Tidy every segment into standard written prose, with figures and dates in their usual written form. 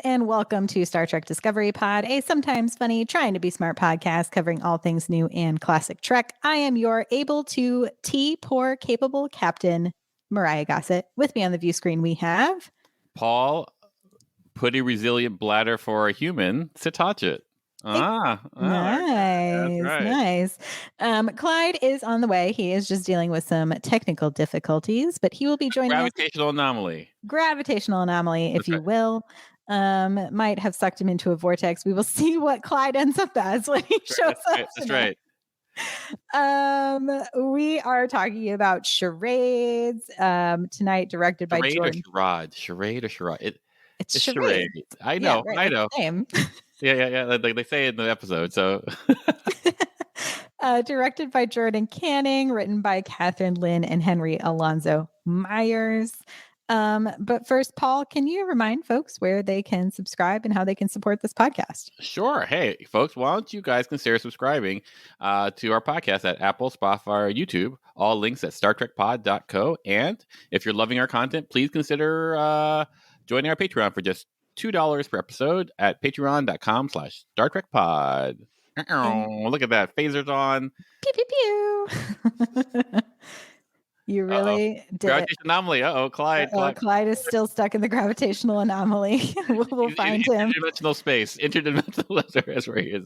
and welcome to Star Trek Discovery Pod, a sometimes funny, trying to be smart podcast covering all things new and classic Trek. I am your able to poor capable captain, Myrriah Gossett. With me on the view screen, we have Paul, pretty resilient bladder for a human, Setachet. Nice, right. nice. Clyde is on the way. He is just dealing with some technical difficulties, but he will be joining Gravitational anomaly. Gravitational anomaly, if you will. Might have sucked him into a vortex. We will see what Clyde ends up as when he shows up. That's right. We are talking about Charades tonight, directed by Jordan. Charade or Charade? It's Charade. I know. Yeah, right, I know. Same. Yeah. Like they say in the episode. So, directed by Jordan Canning, written by Catherine Lynn and Henry Alonzo Myers. But first, Paul, can you remind folks where they can subscribe and how they can support this podcast? Sure. Hey, folks, why don't you guys consider subscribing to our podcast at Apple, Spotify, or YouTube? All links at StarTrekPod.co. And if you're loving our content, please consider joining our Patreon for just $2 per episode at patreon.com/StarTrekPod. Look at that. Phasers on. Pew, pew, pew. You really did. Gravitational anomaly. Clyde. Clyde is still stuck in the gravitational anomaly. We'll find him. Interdimensional space. Interdimensional. That's where he is.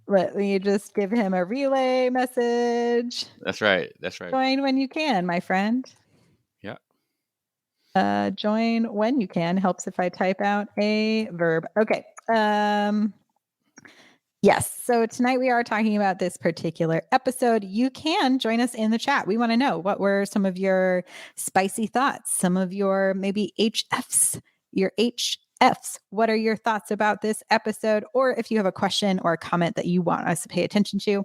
Let me just give him a relay message. That's right. Join when you can, my friend. Yeah. Join when you can. Helps if I type out a verb. Okay. Yes. So tonight we are talking about this particular episode. You can join us in the chat. We want to know, what were some of your spicy thoughts, some of your maybe HFs, your HFs. What are your thoughts about this episode? Or if you have a question or a comment that you want us to pay attention to,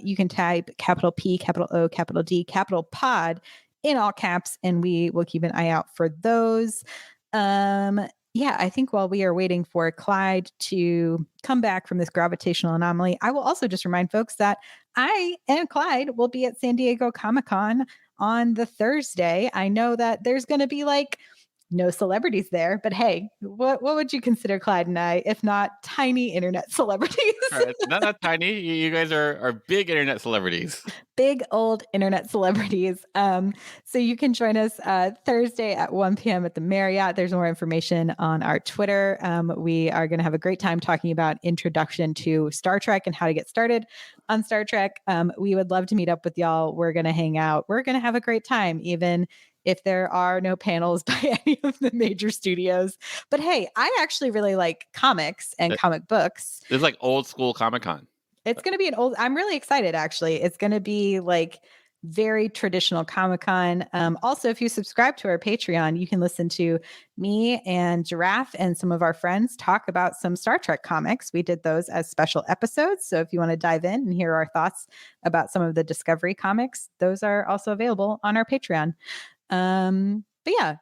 you can type capital P, capital O, capital D, capital pod in all caps, and we will keep an eye out for those. Yeah, I think while we are waiting for Clyde to come back from this gravitational anomaly, I will also just remind folks that I and Clyde will be at San Diego Comic-Con on the Thursday. I know that there's going to be like no celebrities there, but hey, what would you consider Clyde and I, if not tiny internet celebrities? Not tiny. You guys are big internet celebrities. Big old internet celebrities. So you can join us Thursday at 1 p.m. at the Myrriah. There's more information on our Twitter. We are going to have a great time talking about introduction to Star Trek and how to get started on Star Trek. We would love to meet up with y'all. We're going to hang out. We're going to have a great time, even if there are no panels by any of the major studios. But hey, I actually really like comics and comic books. It's like old school Comic-Con. It's going to be I'm really excited, actually. It's going to be like very traditional Comic-Con. Also, if you subscribe to our Patreon, you can listen to me and Giraffe and some of our friends talk about some Star Trek comics. We did those as special episodes. So if you want to dive in and hear our thoughts about some of the Discovery comics, those are also available on our Patreon. But yeah,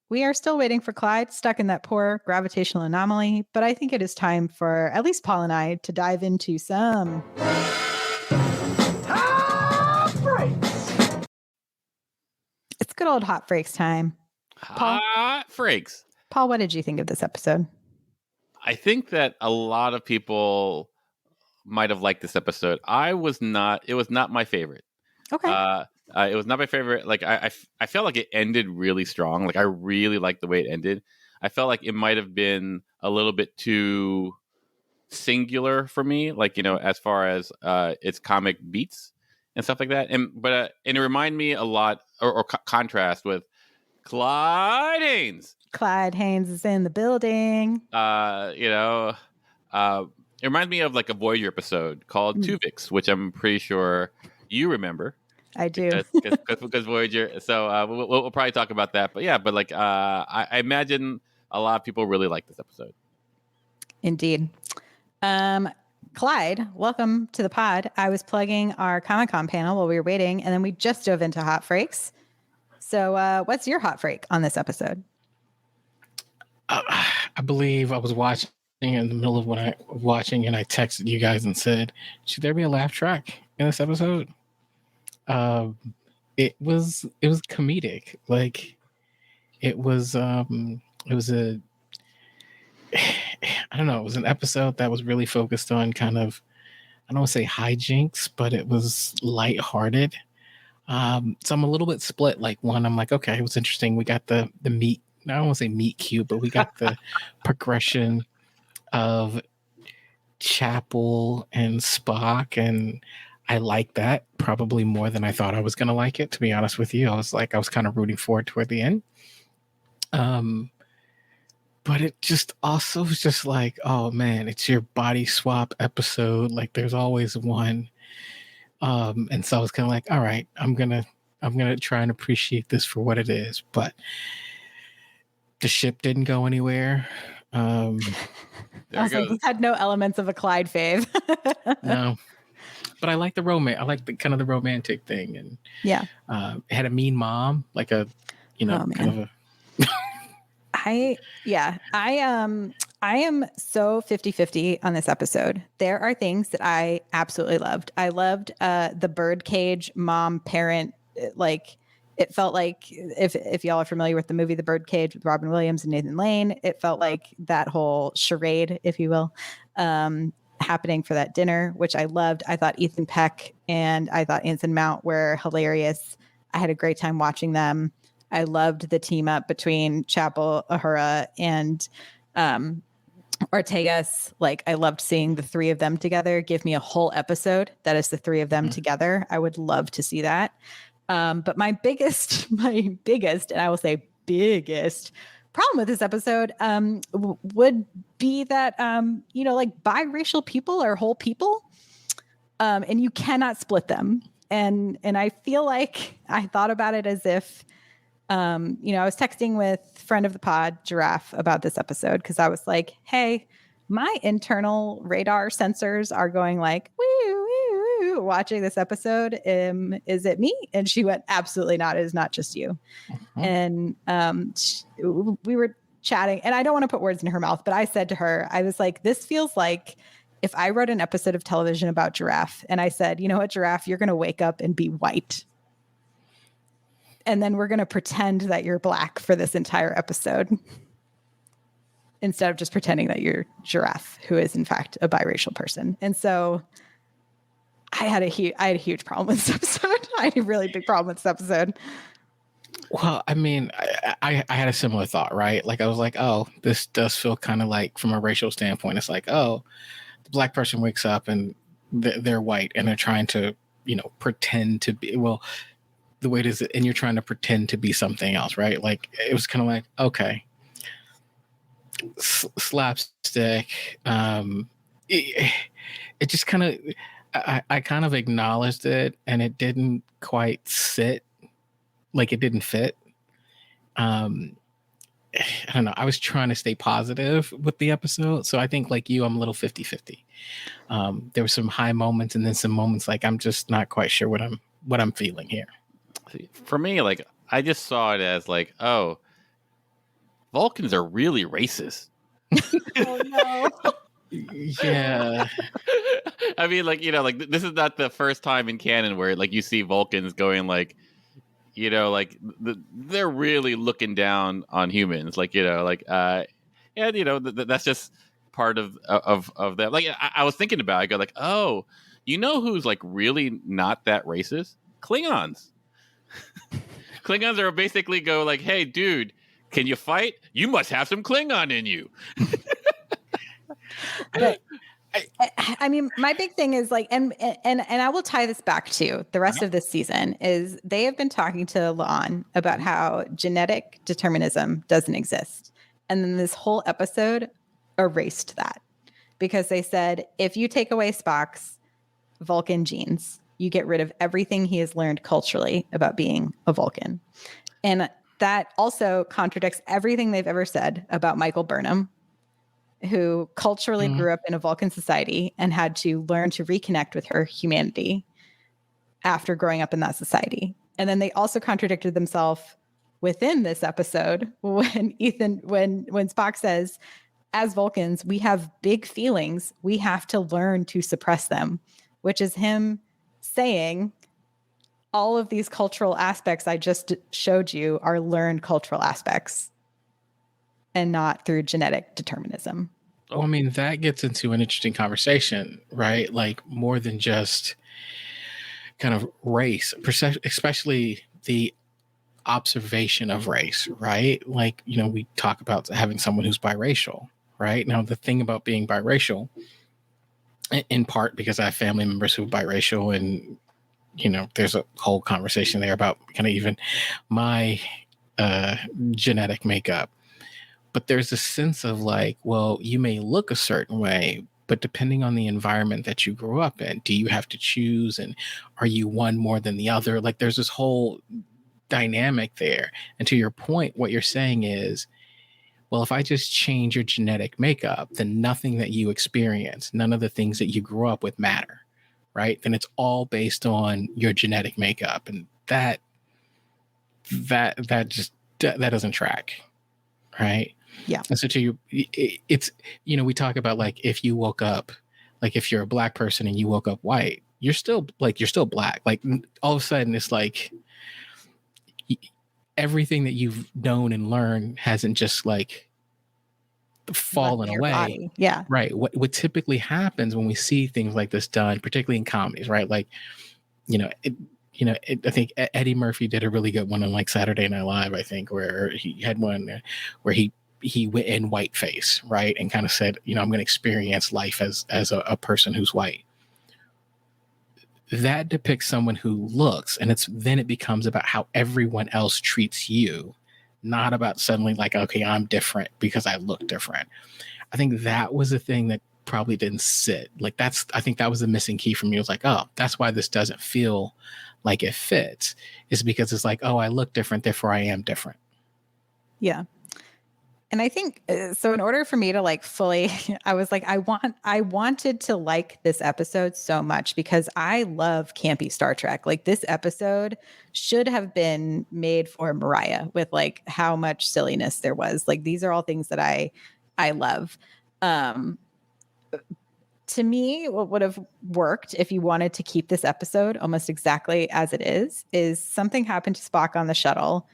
we are still waiting for Clyde, stuck in that poor gravitational anomaly. But I think it is time for at least Paul and I to dive into some Hot Freaks. It's good old Hot Freaks time. Hot Freaks. Paul, what did you think of this episode? I think that a lot of people might have liked this episode. It was not my favorite. Okay. It was not my favorite. Like I felt like it ended really strong. Like I really liked the way it ended. I felt like it might have been a little bit too singular for me. Like, as far as its comic beats and stuff like that. And it reminded me a lot or contrast with Clyde Haynes. Clyde Haynes is in the building. It reminds me of like a Voyager episode called Tuvix, which I'm pretty sure you remember. I do. Because Voyager. So we'll probably talk about that. But yeah, I imagine a lot of people really like this episode. Indeed. Clyde, welcome to the pod. I was plugging our Comic-Con panel while we were waiting, and then we just dove into Hot Freaks. So what's your Hot Freak on this episode? I believe I was watching in the middle of watching, and I texted you guys and said, should there be a laugh track in this episode? It was comedic. Like, it was it was a I don't know, it was an episode that was really focused on kind of, I don't want to say hijinks, but it was lighthearted. So I'm a little bit split. Like one, I'm like, okay, it was interesting. We got the meat. I don't want to say meat cute, but we got the progression of Chapel and Spock, and I like that probably more than I thought I was gonna like it. To be honest with you, I was kind of rooting for it toward the end. But it just also was just like, oh man, it's your body swap episode. Like there's always one. And so I was kind of like, all right, I'm gonna try and appreciate this for what it is. But the ship didn't go anywhere. I was like, this had no elements of a Clyde fave. No, but I like the romance. I like the kind of the romantic thing, and yeah, it had a mean mom, like a, kind of a. I am so 50-50 on this episode. There are things that I absolutely loved. I loved the birdcage mom parent. Like it felt like if y'all are familiar with the movie The Birdcage with Robin Williams and Nathan Lane, it felt like that whole charade, if you will, happening for that dinner, which I loved. I thought Ethan Peck and I thought Anson Mount were hilarious. I had a great time watching them. I loved the team up between Chapel, Uhura, and Ortegas. Like I loved seeing the three of them together. Give me a whole episode that is the three of them together. I would love to see that. But my biggest, and I will say biggest problem with this episode would be that, like biracial people are whole people, and you cannot split them. And I feel like I thought about it as if, I was texting with friend of the pod, Giraffe, about this episode because I was like, hey, my internal radar sensors are going like, woo, woo, woo, watching this episode. Is it me? And she went, absolutely not. It is not just you. And we were chatting, and I don't want to put words in her mouth, but I said to her, I was like, this feels like if I wrote an episode of television about Giraffe and I said, you know what, Giraffe, you're going to wake up and be white. And then we're going to pretend that you're black for this entire episode instead of just pretending that you're Giraffe, who is in fact a biracial person. And so I had a huge problem with this episode. I had a really big problem with this episode. Well, I mean, I had a similar thought, right? Like I was like, oh, this does feel kind of like from a racial standpoint. It's like, oh, the black person wakes up and they're white and they're trying to, pretend to be, well, the way it is, and you're trying to pretend to be something else, right? Like it was kind of like, okay, slapstick. It just kind of, I kind of acknowledged it, and it didn't quite sit. Like it didn't fit. I don't know. I was trying to stay positive with the episode, so I think like you, I'm a little 50-50. There were some high moments, and then some moments like I'm just not quite sure what I'm feeling here. For me, like I just saw it as like, oh, Vulcans are really racist. Oh no. Yeah. I mean, like, like this is not the first time in canon where like you see Vulcans going like, like they're really looking down on humans, like, and that's just part of that. Like I was thinking about it, I go like, oh, who's like really not that racist? Klingons. Klingons are basically go like, hey, dude, can you fight? You must have some Klingon in you. I mean, my big thing is like, and I will tie this back to the rest of this season is they have been talking to La'an about how genetic determinism doesn't exist. And then this whole episode erased that because they said, if you take away Spock's Vulcan genes, you get rid of everything he has learned culturally about being a Vulcan. And that also contradicts everything they've ever said about Michael Burnham, who culturally grew up in a Vulcan society and had to learn to reconnect with her humanity after growing up in that society. And then they also contradicted themselves within this episode when Spock says, as Vulcans, we have big feelings. We have to learn to suppress them, which is him saying all of these cultural aspects I just showed you are learned cultural aspects. and not through genetic determinism. Well, I mean, that gets into an interesting conversation, right? Like more than just kind of race, especially the observation of race, right? Like, we talk about having someone who's biracial, right? Now, the thing about being biracial, in part because I have family members who are biracial, and, there's a whole conversation there about kind of even my genetic makeup. But there's a sense of like, well, you may look a certain way, but depending on the environment that you grew up in, do you have to choose? And are you one more than the other? Like there's this whole dynamic there. And to your point, what you're saying is, well, if I just change your genetic makeup, then nothing that you experience, none of the things that you grew up with matter, right? Then it's all based on your genetic makeup. And that doesn't track, right? Yeah. And so it's, we talk about like, if you woke up, like if you're a black person and you woke up white, you're still black. Like all of a sudden it's like everything that you've known and learned hasn't just like fallen away. Body. Yeah. Right. What typically happens when we see things like this done, particularly in comedies, right? Like, I think Eddie Murphy did a really good one on like Saturday Night Live, I think, where he had one where he went in whiteface, right? And kind of said, I'm going to experience life as a person who's white. That depicts someone who looks, and then it becomes about how everyone else treats you, not about suddenly like, okay, I'm different because I look different. I think that was the thing that probably didn't sit. Like I think that was the missing key for me. It was like, oh, that's why this doesn't feel like it fits, is because it's like, oh, I look different, therefore I am different. Yeah. And I think so. In order for me to like fully, I was like, I wanted to like this episode so much because I love campy Star Trek. Like this episode should have been made for Myrriah with like how much silliness there was. Like these are all things that I love. To me, what would have worked if you wanted to keep this episode almost exactly as it is something happened to Spock on the shuttle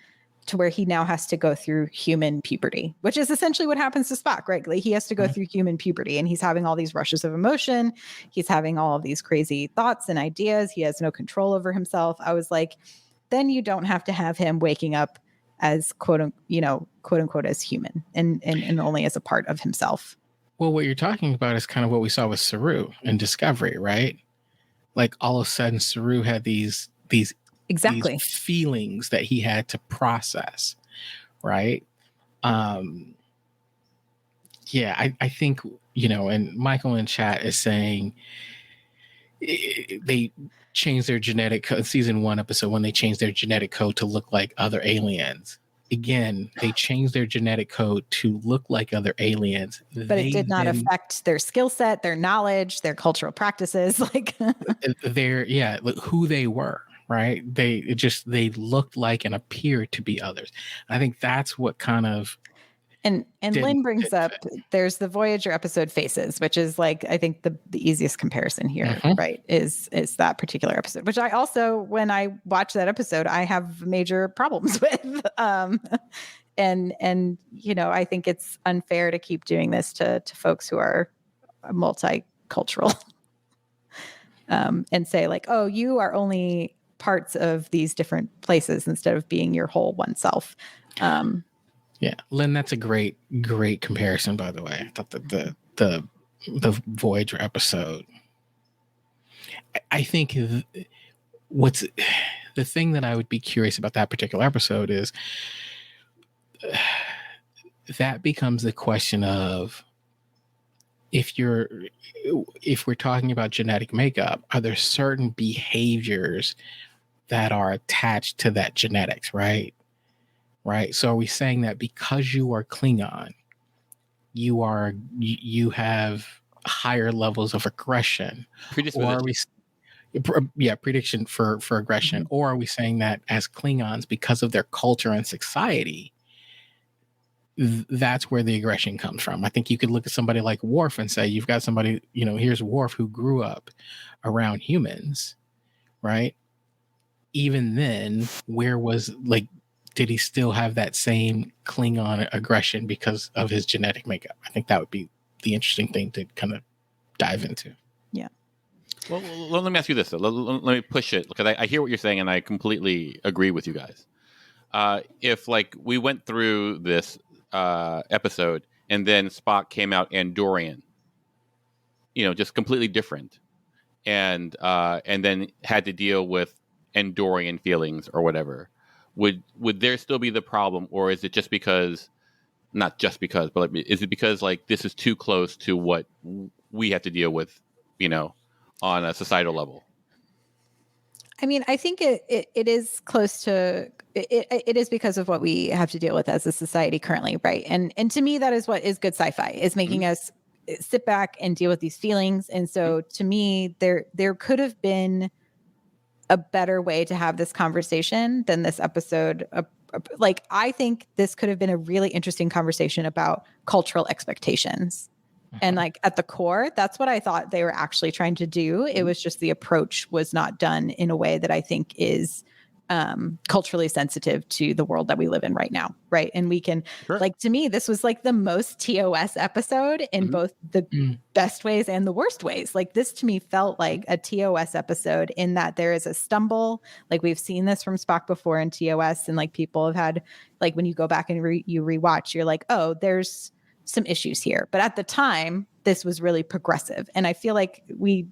to where he now has to go through human puberty, which is essentially what happens to Spock, right? Like he has to go through human puberty and he's having all these rushes of emotion. He's having all of these crazy thoughts and ideas. He has no control over himself. I was like, then you don't have to have him waking up as quote unquote as human and only as a part of himself. Well, what you're talking about is kind of what we saw with Saru in Discovery, right? Like all of a sudden Saru had these exactly these feelings that he had to process, right? I think, and Michael in chat is saying they changed their genetic code, season 1 episode, when they changed their genetic code to look like other aliens. Again, they changed their genetic code to look like other aliens. But it did not affect their skill set, their knowledge, their cultural practices, like who they were. Right. They looked like and appeared to be others. I think that's what kind of. And Lynn brings up, there's the Voyager episode Faces, which is like, I think the easiest comparison here, right, is that particular episode, which I also, when I watch that episode, I have major problems with. And I think it's unfair to keep doing this to folks who are multicultural and say like, oh, you are only parts of these different places instead of being your whole oneself. Yeah, Lynn, that's a great comparison, by the way. I thought that the Voyager episode, I think what's the thing that I would be curious about that particular episode is that becomes the question of if we're talking about genetic makeup, are there certain behaviors that are attached to that genetics, right? Right. So are we saying that because you are Klingon, you have higher levels of aggression? Or are we, prediction for aggression? Or are we saying that as Klingons, because of their culture and society, that's where the aggression comes from? I think you could look at somebody like Worf and say, you've got somebody, here's Worf who grew up around humans, right? Even then, where was like did he still have that same Klingon aggression because of his genetic makeup? I think that would be the interesting thing to kind of dive into. Yeah. Well, let me ask you this, though. Let me push it, because I hear what you're saying, and I completely agree with you guys. If, like, we went through this episode, and then Spock came out Andorian, just completely different, and then had to deal with Andorian feelings or whatever, would there still be the problem, or is it just because, not just because, but like, is it because like this is too close to what we have to deal with, on a societal level? I mean, I think it is close to it is because of what we have to deal with as a society currently, right? And to me, that is what is good sci-fi, is making us sit back and deal with these feelings. And so to me, there could have been a better way to have this conversation than this episode. Like, I think this could have been a really interesting conversation about cultural expectations. And like at the core, that's what I thought they were actually trying to do. It was just the approach was not done in a way that I think is culturally sensitive to the world that we live in right now. Right. And we can, like, to me, this was like the most TOS episode in both the best ways and the worst ways. Like, this to me felt like a TOS episode in that there is a stumble. Like, we've seen this from Spock before in TOS, and like people have had, like, when you go back and you rewatch, you're like, oh, there's some issues here. But at the time, this was really progressive. And I feel like we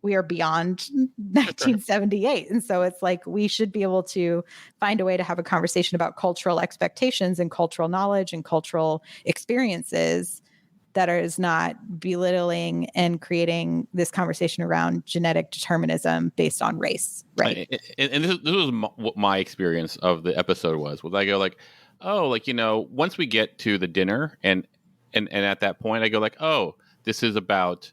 are beyond 1978. And so it's like, we should be able to find a way to have a conversation about cultural expectations and cultural knowledge and cultural experiences that is not belittling and creating this conversation around genetic determinism based on race. Right. And this was what my experience of the episode was I go like, oh, like, once we get to the dinner and at that point I go like, oh, this is about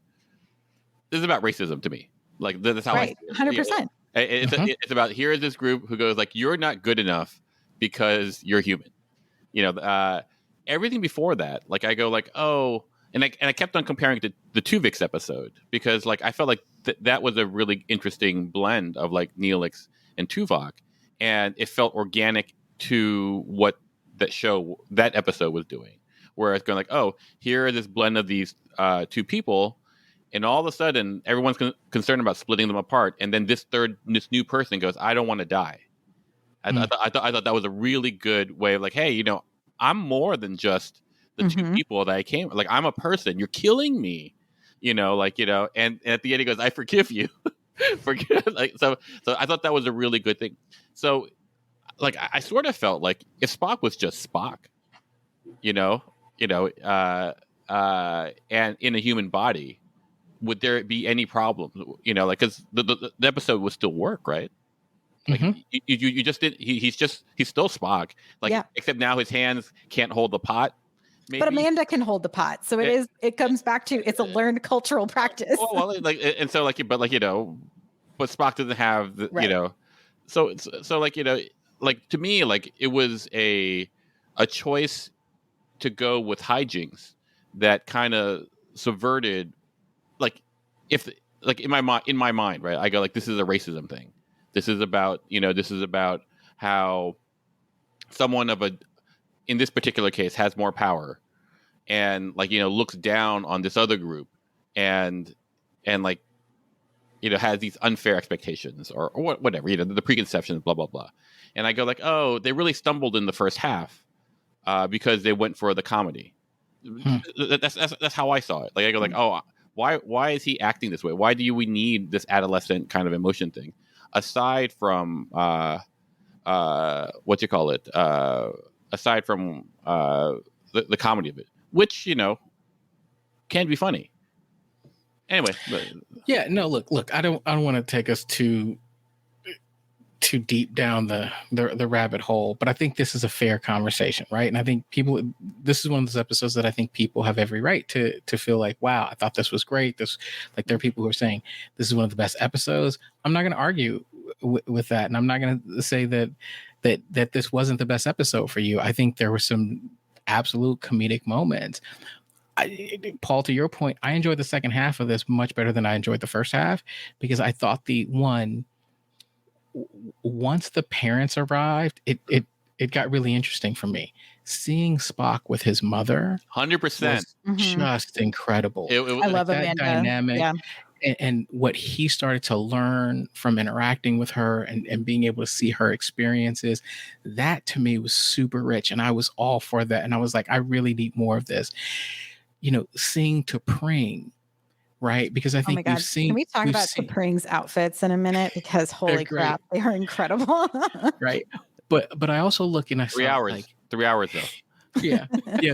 racism to me. Like, that's how right. 100%. It's about, here is this group who goes like, you're not good enough because you're human. Everything before that, like, I go like, oh, and I kept on comparing to the Tuvix episode, because like I felt like that was a really interesting blend of like Neelix and Tuvok, and it felt organic to what that episode was doing. Whereas going like, oh, here is this blend of these two people, and all of a sudden everyone's concerned about splitting them apart, and then this new person goes, I don't want to die. I thought that was a really good way of like, hey, I'm more than just the two people that I came. Like, I'm a person. You're killing me. And at the end he goes, I forgive you. So I thought that was a really good thing. So like I sort of felt like if Spock was just Spock, and in a human body, would there be any problem? Like, because the episode would still work, right? Like, you just did. He's still Spock. Like, except now his hands can't hold the pot. Maybe. But Amanda can hold the pot, so it comes back to, it's a learned cultural practice. Well, like, and so like, but Spock doesn't have the, right. So like, like, to me, like, it was a choice to go with hijinks that kind of subverted, like, if like in my mind, right? I go like, this is a racism thing. This is about how someone in this particular case has more power, and like, looks down on this other group, and like, has these unfair expectations or whatever, the preconceptions, blah blah blah. And I go like, oh, they really stumbled in the first half because they went for the comedy. That's how I saw it. Like, I go like, oh, why is he acting this way? Why do we need this adolescent kind of emotion thing? Aside from aside from the comedy of it, which can be funny. Anyway, yeah, no, look, I don't want to take us too deep down the rabbit hole, but I think this is a fair conversation, right? And I think this is one of those episodes that I think people have every right to feel like, wow, I thought this was great. Like, there are people who are saying this is one of the best episodes. I'm not going to argue with that, and I'm not going to say that this wasn't the best episode for you. I think there were some absolute comedic moments. Paul, to your point, I enjoyed the second half of this much better than I enjoyed the first half, because I thought once the parents arrived, it got really interesting for me. Seeing Spock with his mother 100%. was just incredible. I love that Amanda. dynamic. Yeah. And what he started to learn from interacting with her and being able to see her experiences, that to me was super rich. And I was all for that. And I was like, I really need more of this. Seeing T'Pring, right? Because I Oh my think God. Can we talk about T'Pring's outfits in a minute? Because holy crap, they are incredible. Right. But I also look and I saw 3 hours. like 3 hours though. Yeah.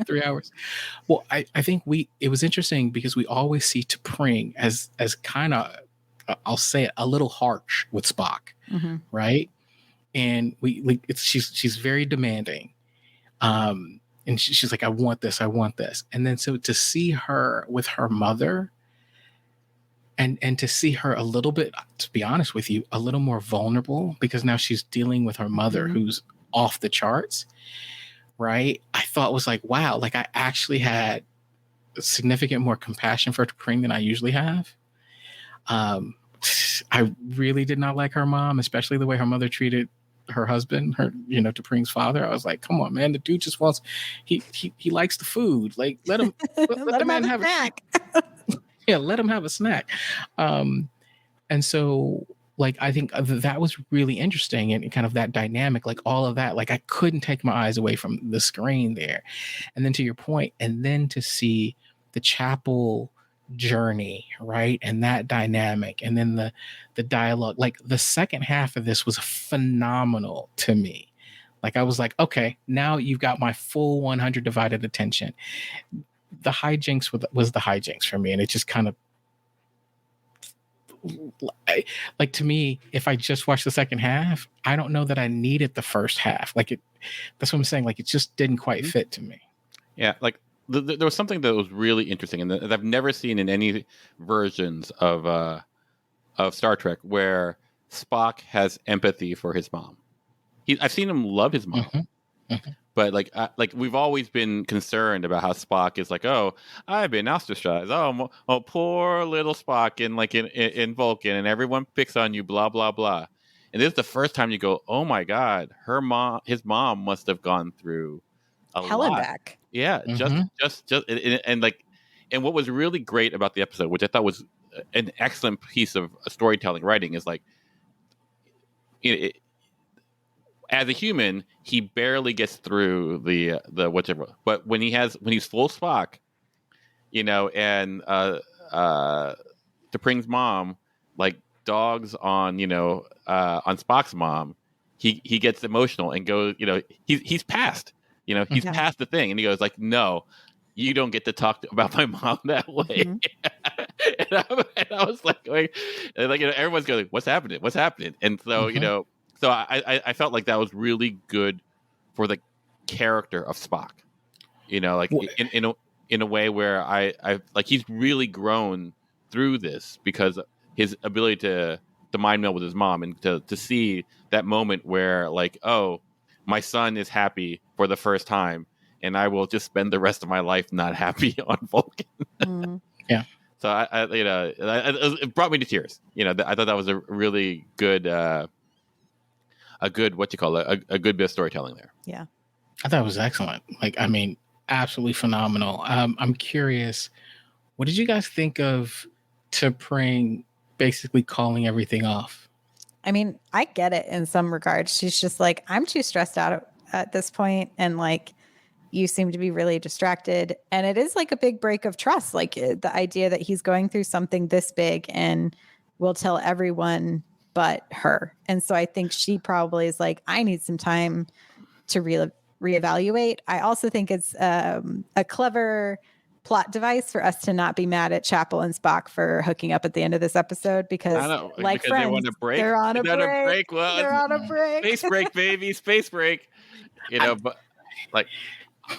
3 hours. Well, I think it was interesting because we always see T'Pring as kind of, I'll say it, a little harsh with Spock, right? And she's very demanding. And she's like, I want this. And then so to see her with her mother and to see her a little bit, to be honest with you, a little more vulnerable because now she's dealing with her mother who's off the charts. Right. I thought was like, wow, like I actually had significant more compassion for T'Pring than I usually have. I really did not like her mom, especially the way her mother treated her husband, T'Pring's father. I was like, come on, man, the dude just wants, he likes the food. Like let him let the man have a snack. Yeah, let him have a snack. And so like, I think that was really interesting and kind of that dynamic, like all of that, like I couldn't take my eyes away from the screen there. And then to your point, and then to see the chapel journey, right? And that dynamic, and then the dialogue, like the second half of this was phenomenal to me. Like I was like, okay, now you've got my full 100 divided attention. The hijinks was the hijinks for me. And it just kind of, like to me, if I just watched the second half, I don't know that I needed the first half. Like that's what I'm saying. Like it just didn't quite fit to me. Yeah, like there was something that was really interesting, and that I've never seen in any versions of Star Trek where Spock has empathy for his mom. I've seen him love his mom. But like we've always been concerned about how Spock is like, oh, I've been ostracized. Oh, poor little Spock in Vulcan, and everyone picks on you, blah blah blah. And this is the first time you go, oh my God, his mom must have gone through a hell and lot. back. Yeah, just and what was really great about the episode, which I thought was an excellent piece of storytelling writing, is like, as a human, he barely gets through the whichever. But when he's full Spock, and T'Pring's mom like dogs on Spock's mom, he gets emotional and goes, he's past, he's past the thing, and he goes like, no, you don't get to talk about my mom that way. and I was like, everyone's going, what's happening? And so So I felt like that was really good for the character of Spock, like in a way where I like he's really grown through this because his ability to mind meld with his mom and to see that moment where like, oh, my son is happy for the first time, and I will just spend the rest of my life not happy on Vulcan. Yeah. So it brought me to tears. I thought that was a really good. A good a good bit of storytelling there. Yeah, I thought it was excellent. Like, I mean, absolutely phenomenal. I'm curious, what did you guys think of T'Pring basically calling everything off? I mean, I get it in some regards. She's just like, I'm too stressed out at this point, and like, you seem to be really distracted, and it is like a big break of trust. Like the idea that he's going through something this big and will tell everyone but her. And so I think she probably is like, I need some time to reevaluate. I also think it's a clever plot device for us to not be mad at Chapel and Spock for hooking up at the end of this episode because like friends, they want a break. They're on a break. Well, they're on a break. Space break, baby. Space break. But like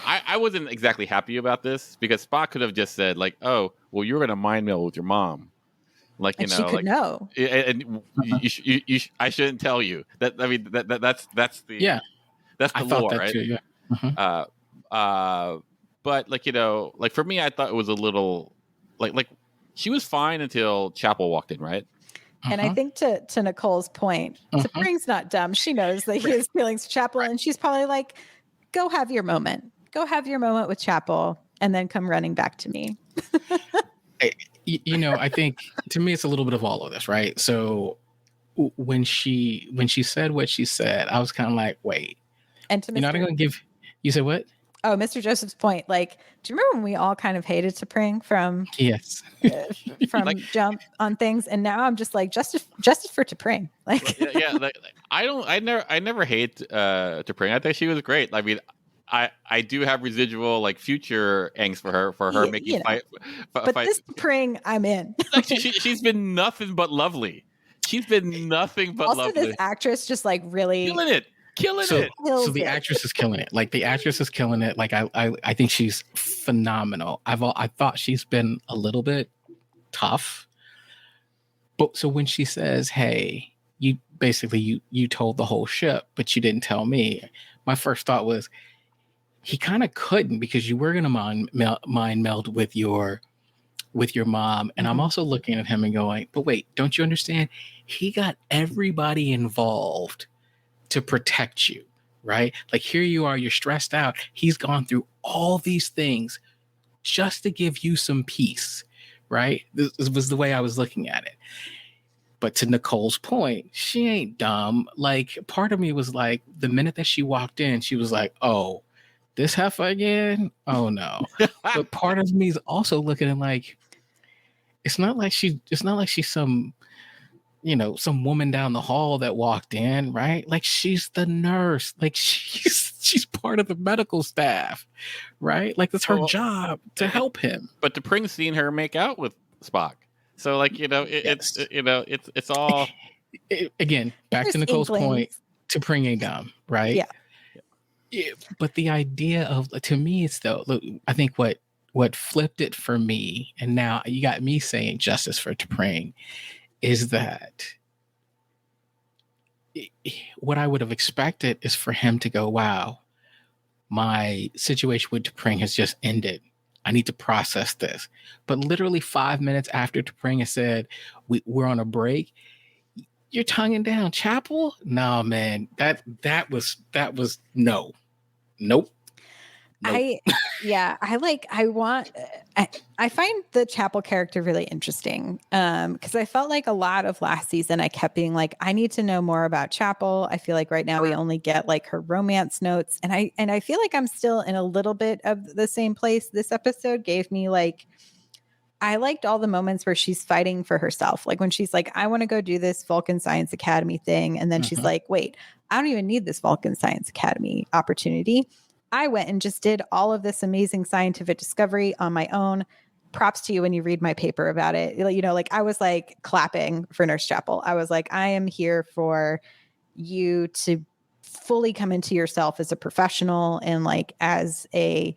I wasn't exactly happy about this because Spock could have just said like, oh, well, you're going to mind meld with your mom. Like, and she could know. And I shouldn't tell you that. I mean, that's the that's the lore, right? Too, yeah. But like for me, I thought it was a little like she was fine until Chapel walked in, right? And I think to Nicole's point, T'Pring's not dumb. She knows that he has feelings for Chapel, and she's probably like, go have your moment. Go have your moment with Chapel, and then come running back to me. I think to me it's a little bit of all of this, right? So when she said what she said, I was kind of like, wait. And to you're not going to give. You said what? Oh, Mr. Joseph's point. Like, do you remember when we all kind of hated T'Pring from yes from like, jump on things, and now I'm just like justice for T'Pring. Like, like, I never hate T'Pring. I think she was great. I mean, I do have residual like future angst for her making fight. But this T'Pring, I'm in. Like, she's been nothing but lovely. She's been nothing but also, lovely. This actress just like really killing it. So the actress is killing it. Like the actress is killing it. Like I think she's phenomenal. I thought she's been a little bit tough, but so when she says, "Hey, you told the whole ship, but you didn't tell me," my first thought was, he kind of couldn't, because you were gonna mind meld with your mom. And I'm also looking at him and going, but wait, don't you understand? He got everybody involved to protect you, right? Like, here you are, you're stressed out. He's gone through all these things just to give you some peace, right? This was the way I was looking at it. But to Nicole's point, she ain't dumb. Like, part of me was like, the minute that she walked in, she was like, oh, this heifer again? Oh no. But part of me is also looking at like, it's not like she's some woman down the hall that walked in, right? Like, she's the nurse. Like, she's part of the medical staff, right? Like, it's her job to help him. But T'Pring's seen her make out with Spock, so like it's all again back to Nicole's point. T'Pring ain't dumb, right? Yeah. But the idea of, to me, it's though, look, I think what flipped it for me, and now you got me saying justice for T'Pring, is that what I would have expected is for him to go, wow, my situation with T'Pring has just ended. I need to process this. But literally 5 minutes after T'Pring has said, we're on a break, you're tonguing down Chapel? No, man, that was no. Nope. I find the Chapel character really interesting, because I felt like a lot of last season I kept being like, I need to know more about Chapel. I feel like right now we only get like her romance notes, and I feel like I'm still in a little bit of the same place. This episode gave me like, I liked all the moments where she's fighting for herself, like when she's like, I want to go do this Vulcan Science Academy thing, and then she's like, wait, I don't even need this Vulcan Science Academy opportunity. I went and just did all of this amazing scientific discovery on my own. Props to you when you read my paper about it. Like I was like clapping for Nurse Chapel. I was like, I am here for you to fully come into yourself as a professional and like as a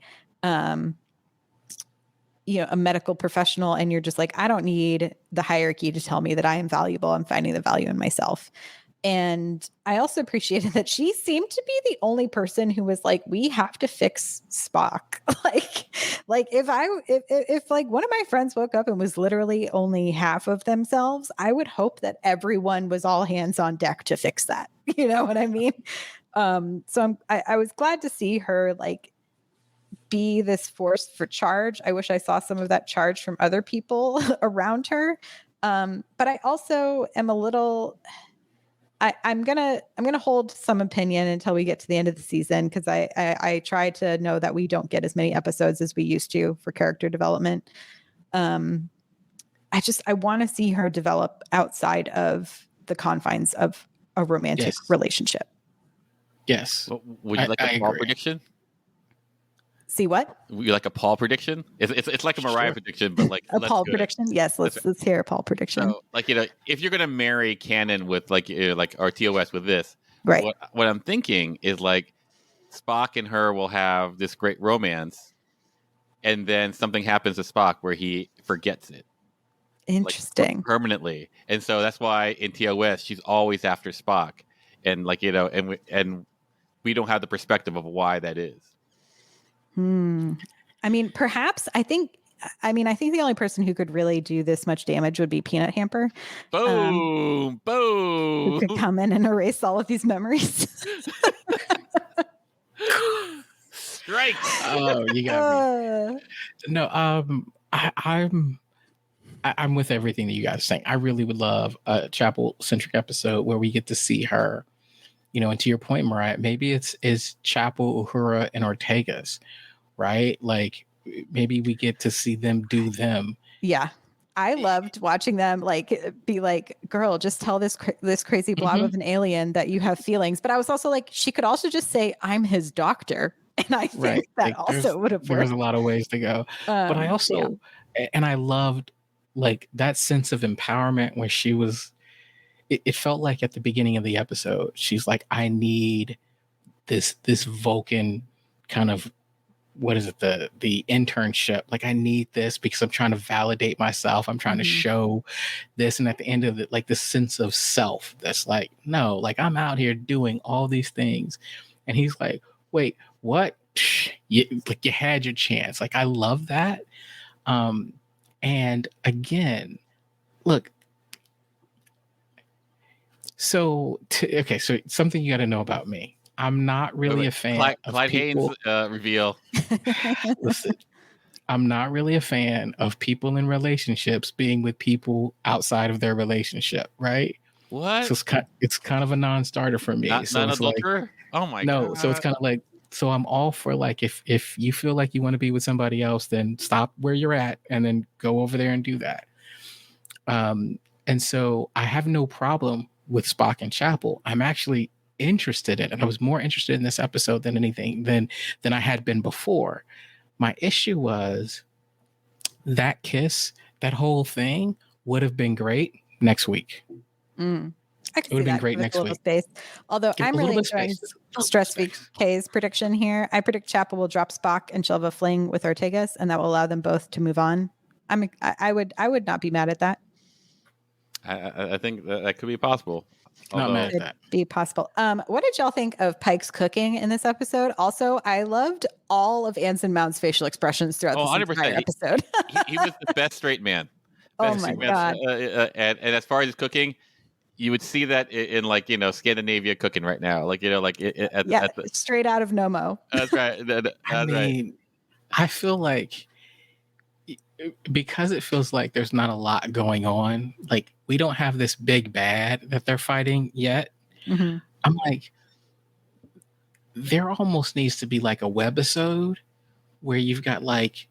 medical professional. And you're just like, I don't need the hierarchy to tell me that I am valuable. I'm finding the value in myself. And I also appreciated that she seemed to be the only person who was like, we have to fix Spock. like if like one of my friends woke up and was literally only half of themselves, I would hope that everyone was all hands on deck to fix that. You know what I mean? So I was glad to see her like be this force for charge. I wish I saw some of that charge from other people around her. But I also am a little... I'm gonna hold some opinion until we get to the end of the season, because I try to know that we don't get as many episodes as we used to for character development. I want to see her develop outside of the confines of a romantic relationship. Yes. Would you like a Paul prediction? See what? Would you like a Paul prediction? It's like a Myrriah prediction, but like a Paul prediction. Yes, let's hear a Paul prediction. So, like, if you're gonna marry canon with like our TOS with this, right? What I'm thinking is like Spock and her will have this great romance, and then something happens to Spock where he forgets it. Interesting. Like, permanently, and so that's why in TOS she's always after Spock, and like and we don't have the perspective of why that is. I mean, perhaps I think I mean, I think the only person who could really do this much damage would be Peanut Hamper. Boom, Who boom. could come in and erase all of these memories. Strike. Oh, you got me. No, I'm with everything that you guys are saying. I really would love a Chapel centric episode where we get to see her, and to your point, Myrriah, maybe it's Chapel, Uhura, and Ortega's, right? Like maybe we get to see them do them. Yeah. I loved watching them be like, girl, just tell this crazy blob of an alien that you have feelings. But I was also like, she could also just say, I'm his doctor. And I think that like, also would have worked. There's a lot of ways to go. But I also, and I loved like that sense of empowerment where she was, it felt like at the beginning of the episode, she's like, I need this Vulcan kind of, what is it, the internship, like I need this because I'm trying to validate myself, I'm trying to show this, and at the end of it, like this sense of self that's like, no, like I'm out here doing all these things. And he's like, wait, what? You had your chance. Like I love that. And again, look, so something you got to know about me. I'm not really a fan of Clyde people. Haynes reveal. Listen, I'm not really a fan of people in relationships being with people outside of their relationship, right? What? So it's kind of a non-starter for me. Not an adulterer? Oh my god. No, so it's kind of like, so I'm all for like if you feel like you want to be with somebody else, then stop where you're at and then go over there and do that. And so I have no problem with Spock and Chapel. I'm actually interested in, and I was more interested in this episode than anything than I had been before. My issue was that kiss, that whole thing would have been great next week. I could see that. Great next week. Space. Although I'm really enjoying Stress VK's prediction here. I predict Chapel will drop Spock and she'll have a fling with Ortegas, and that will allow them both to move on. I would not be mad at that. I think that could be possible. Not mad at that. Be possible. What did y'all think of Pike's cooking in this episode? Also, I loved all of Anson Mount's facial expressions throughout this entire episode. he was the best straight man. Oh my god! And as far as cooking, you would see that in like Scandinavia cooking right now, like straight out of Nomo. That's right. I mean, I feel like because it feels like there's not a lot going on, like we don't have this big bad that they're fighting yet. I'm like, there almost needs to be like a webisode where you've got like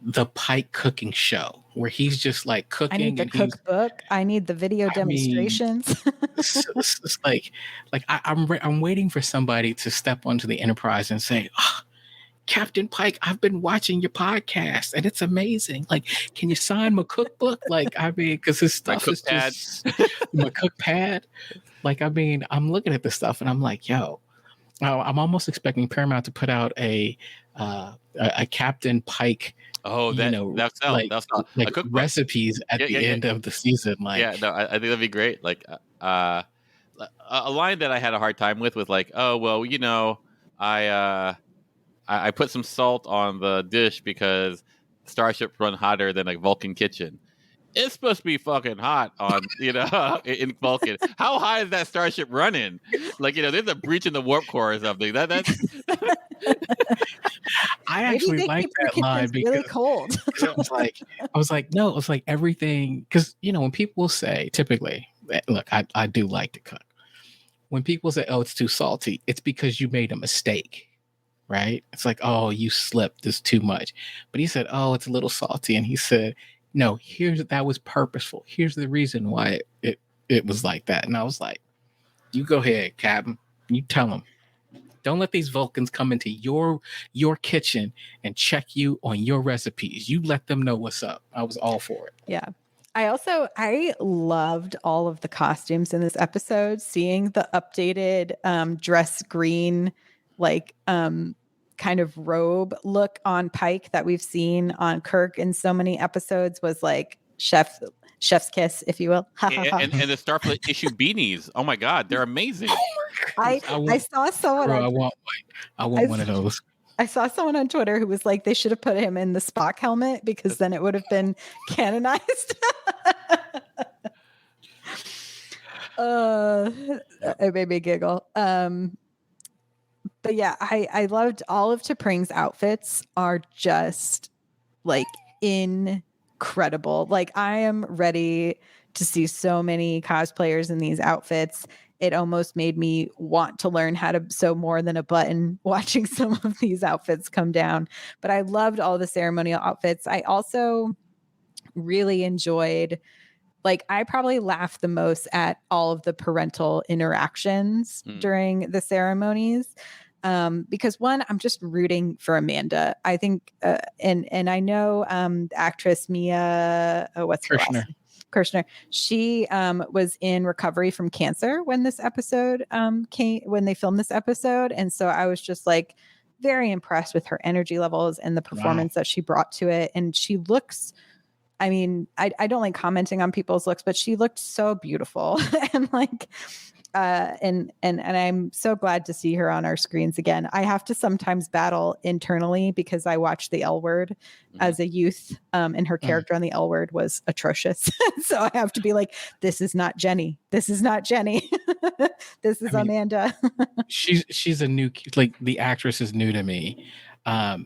the Pike cooking show where he's just like cooking. I need the cookbook. I need the video demonstrations. It's like I'm waiting for somebody to step onto the Enterprise and say, oh, Captain Pike, I've been watching your podcast and it's amazing. Like, can you sign my cookbook? Like, I mean, because his stuff is just my cook pad. Like, I mean, I'm looking at this stuff and I'm like, yo, I'm almost expecting Paramount to put out a Captain Pike. Oh, that's like recipes at the end of the season. Like, I think that'd be great. Like, a line that I had a hard time with was like, oh well, I put some salt on the dish because Starship run hotter than a Vulcan kitchen. It's supposed to be fucking hot on, in Vulcan. How high is that starship running? Like, there's a breach in the warp core or something. That's. I actually like that line because really cold. I was like, no, it's like everything. Because when people say, typically, look, I do like to cook. When people say, oh, it's too salty, it's because you made a mistake. Right? It's like, oh, you slipped. This too much. But he said, oh, it's a little salty. And he said, no, that was purposeful. Here's the reason why it was like that. And I was like, you go ahead, Captain. You tell them. Don't let these Vulcans come into your kitchen and check you on your recipes. You let them know what's up. I was all for it. Yeah. I loved all of the costumes in this episode. Seeing the updated dress green, kind of robe look on Pike that we've seen on Kirk in so many episodes was like chef's kiss, if you will. and the Starfleet issue beanies. Oh my god, they're amazing. I saw someone. I want one of those. I saw someone on Twitter who was like, they should have put him in the Spock helmet because then it would have been canonized. It made me giggle. But yeah, I loved all of T'Pring's outfits are just like incredible. Like I am ready to see so many cosplayers in these outfits. It almost made me want to learn how to sew more than a button watching some of these outfits come down. But I loved all the ceremonial outfits. I also really enjoyed, like, I probably laughed the most at all of the parental interactions during the ceremonies. Because one, I'm just rooting for Amanda. I think, and I know actress Mia, what's her last name? Kirshner. She was in recovery from cancer when this episode when they filmed this episode, and so I was just like very impressed with her energy levels and the performance that she brought to it. And she looks, I mean, I don't like commenting on people's looks, but she looked so beautiful and like, and I'm so glad to see her on our screens again. I have to sometimes battle internally because I watched The L Word as a youth, and her character on The L Word was atrocious. So I have to be like, this is not Jenny. This is not Jenny. This is Amanda. she's a new, like the actress is new to me.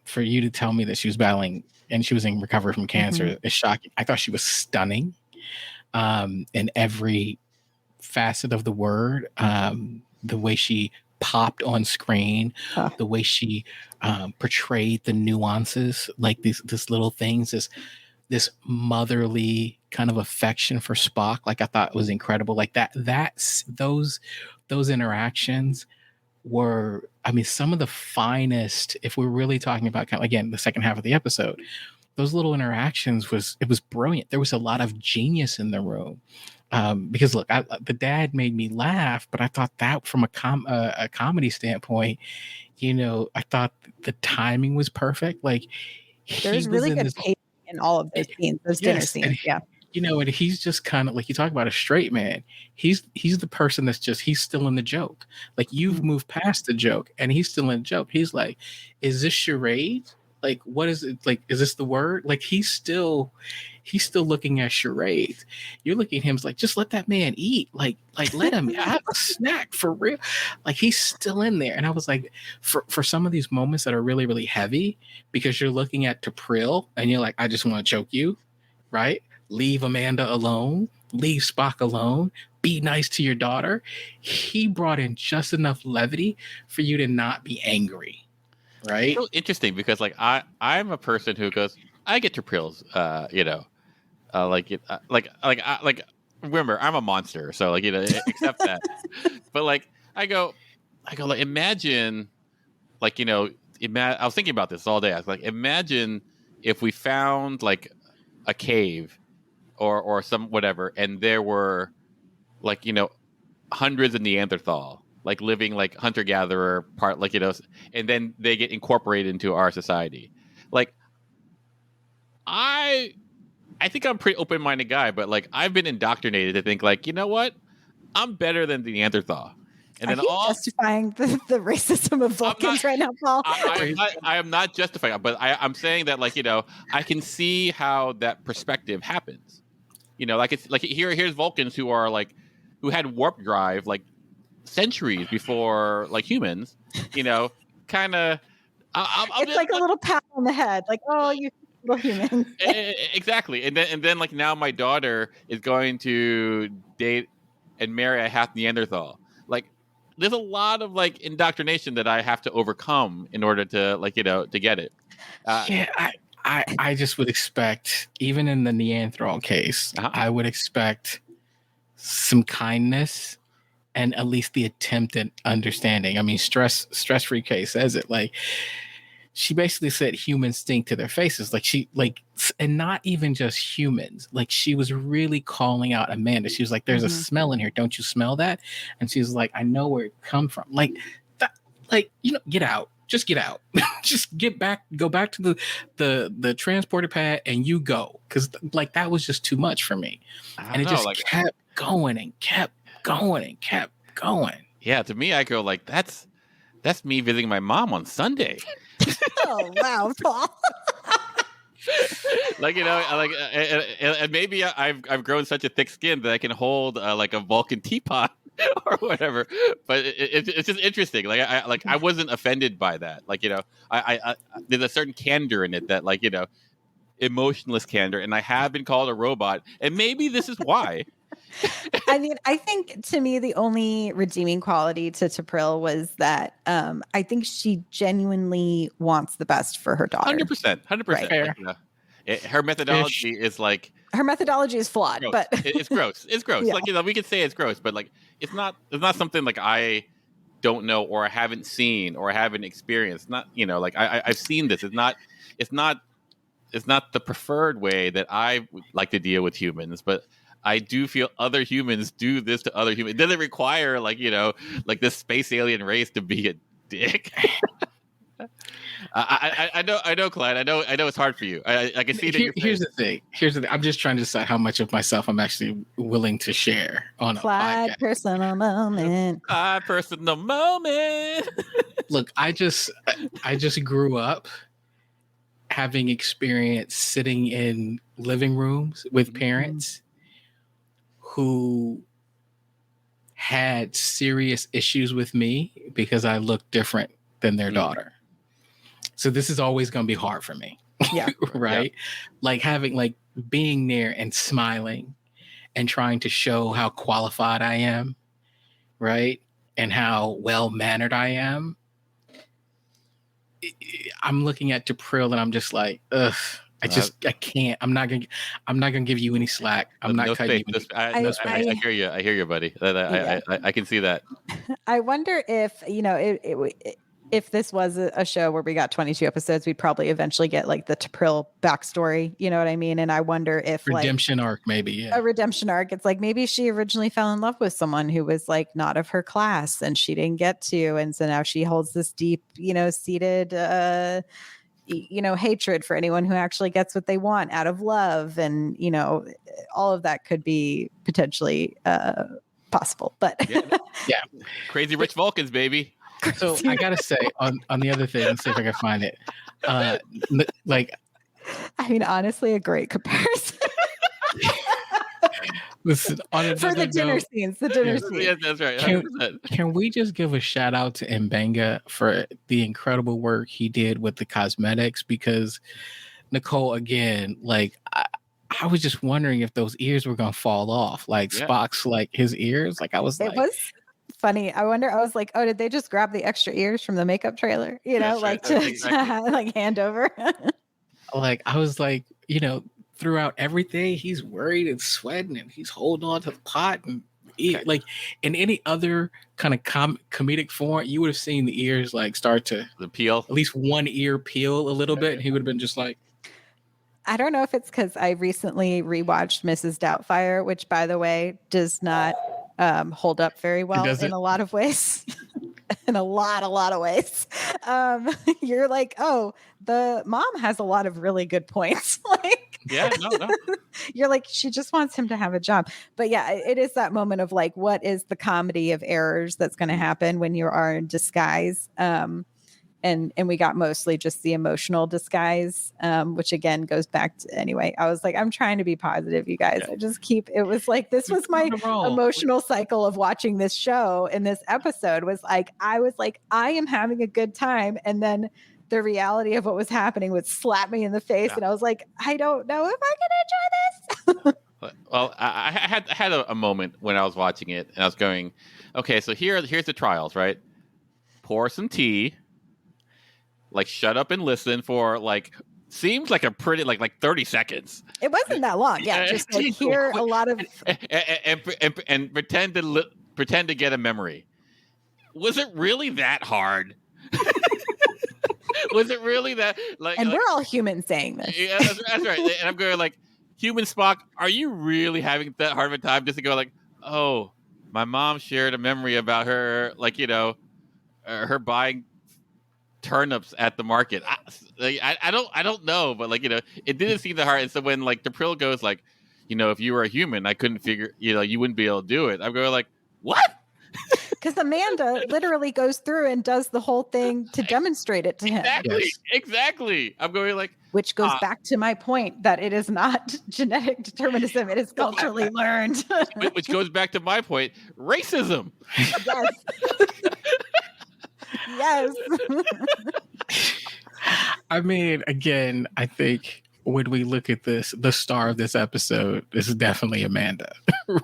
For you to tell me that she was battling and she was in recovery from cancer is shocking. I thought she was stunning in every facet of the word. The way she popped on screen, the way she portrayed the nuances, like these little things, this motherly kind of affection for Spock. Like I thought was incredible. Like those interactions were, I mean, some of the finest, if we're really talking about kind of, again, the second half of the episode, those little interactions it was brilliant. There was a lot of genius in the room. Because look, the dad made me laugh, but I thought that from a comedy standpoint, you know, I thought the timing was perfect. Like there's really good pacing in all of those scenes, those dinner scenes. Yeah. You know, and he's just kind of like, you talk about a straight man. He's the person that's just, he's still in the joke. Like you've moved past the joke and he's still in the joke. He's like, is this charades? Like, what is it? Like, is this the word? Like, he's still looking at charades. You're looking at him like, just let that man eat. Like let him have a snack for real. Like he's still in there. And I was like, for some of these moments that are really, really heavy, because you're looking at T'Pril and you're like, I just want to choke you, right? Leave Amanda alone. Leave Spock alone. Be nice to your daughter. He brought in just enough levity for you to not be angry, right? So interesting because like I'm a person who goes, I get T'Pril's, you know, remember I'm a monster, so like, you know, accept that. But like I go like, imagine, like, you know, I was thinking about this all day. I was like, imagine if we found like a cave or some whatever, and there were like, you know, hundreds of Neanderthal like living like hunter-gatherer part, like, you know, and then they get incorporated into our society. Like I think I'm a pretty open-minded guy, but like I've been indoctrinated to think like, you know what, I'm better than the Neanderthal. And Are then you justifying the racism of Vulcans right now, Paul? I am not justifying it, but I'm saying that, like, you know, I can see how that perspective happens. You know, like it's like here's Vulcans who had warp drive like centuries before like humans. You know, kind of. It's like a little pat on the head, like, oh, you little humans. Exactly, and then like now my daughter is going to date and marry a half Neanderthal. Like, there's a lot of like indoctrination that I have to overcome in order to, like, you know, to get it. I just would expect, even in the Neanderthal case, I would expect some kindness and at least the attempt at understanding. I mean, stress-free case says it. Like, she basically said humans stink to their faces. Like and not even just humans. Like, she was really calling out Amanda. She was like, there's a smell in here. Don't you smell that? And she was like, I know where it come from. Like that, like, you know, get out. Just get out. Just go back to the transporter pad and you go. Cause like that was just too much for me. And it just kept going and kept going and kept going. Yeah, to me, I go like, that's me visiting my mom on Sunday. Oh wow, Paul. Like and maybe I've grown such a thick skin that I can hold like a Vulcan teapot or whatever. But it's just interesting. Like I wasn't offended by that. Like I there's a certain candor in it that emotionless candor, and I have been called a robot, and maybe this is why. I mean, I think to me the only redeeming quality to T'Pril was that I think she genuinely wants the best for her daughter. 100%. Her methodology is her methodology is flawed, gross. but It's gross. It's gross. Yeah. Like we could say it's gross, but it's not something like I don't know or I haven't seen or I haven't experienced. Not I've seen this. It's not the preferred way that I would like to deal with humans, but I do feel other humans do this to other humans. It doesn't require this space alien race to be a dick. I know, Clyde. I know it's hard for you. I can see that. Here's the thing. I'm just trying to decide how much of myself I'm actually willing to share on Clyde a podcast. personal moment. Personal moment. Look, I just grew up having experience sitting in living rooms with parents who had serious issues with me because I looked different than their daughter. So this is always going to be hard for me. Yeah. Right. Yeah. Being there and smiling and trying to show how qualified I am. Right. And how well-mannered I am. I'm looking at T'Pril and I'm just like, ugh. I can't. I'm not gonna give you any slack. I'm not cutting you. I hear you. I hear you, buddy. I can see that. I wonder if if this was a show where we got 22 episodes, we'd probably eventually get the T'Pril backstory. You know what I mean? And I wonder if redemption arc, maybe a redemption arc. It's maybe she originally fell in love with someone who was not of her class and she didn't get to, and so now she holds this deep, seated, hatred for anyone who actually gets what they want out of love, and all of that could be potentially possible. But yeah, crazy rich Vulcans, baby. So I gotta say on the other thing, let's see if I can find it. I mean, honestly, a great comparison. Listen, for the dinner scenes. Yes, that's right. Can we just give a shout out to Mbenga for the incredible work he did with the cosmetics? Because Nicole, again, I was just wondering if those ears were gonna fall off, Spock's his ears. I was it was funny. I wonder. I was like, oh, did they just grab the extra ears from the makeup trailer? To hand over. I was throughout everything, he's worried and sweating, and he's holding on to the pot. And in any other kind of comedic form, you would have seen the ears start to peel. At least one ear peel a little bit, and he would have been just like. I don't know if it's because I recently rewatched Mrs. Doubtfire, which, by the way, does not hold up very well in a lot of ways. In a lot of ways. You're oh, the mom has a lot of really good points. Yeah, no. You're she just wants him to have a job. But yeah, it is that moment of what is the comedy of errors that's going to happen when you are in disguise. And we got mostly just the emotional disguise, which again goes back to, anyway, I was I'm trying to be positive, you guys. Yeah. It was this was my emotional cycle of watching this show, and this episode was I was I am having a good time. And then the reality of what was happening would slap me in the face. Yeah. And I was I don't know if I can enjoy this. Well, I had a moment when I was watching it and I was going, okay, so here's the trials, right? Pour some tea. Shut up and listen for seems like a pretty 30 seconds. It wasn't that long. Yeah, just hear a lot of and pretend to get a memory. Was it really that hard? Was it really that And we're all humans saying this. Yeah, that's right. And I'm going human Spock, are you really having that hard of a time just to go oh, my mom shared a memory about her her buying turnips at the market. I don't know, but it didn't seem that hard. And so when T'Pril goes if you were a human, I couldn't figure you wouldn't be able to do it. I'm going what? Because Amanda literally goes through and does the whole thing to demonstrate it to him. Exactly. I'm going like, which goes back to my point that it is not genetic determinism; it is culturally learned. which goes back to my point: racism. Yes. I mean, again, I think when we look at this, the star of this episode is definitely Amanda,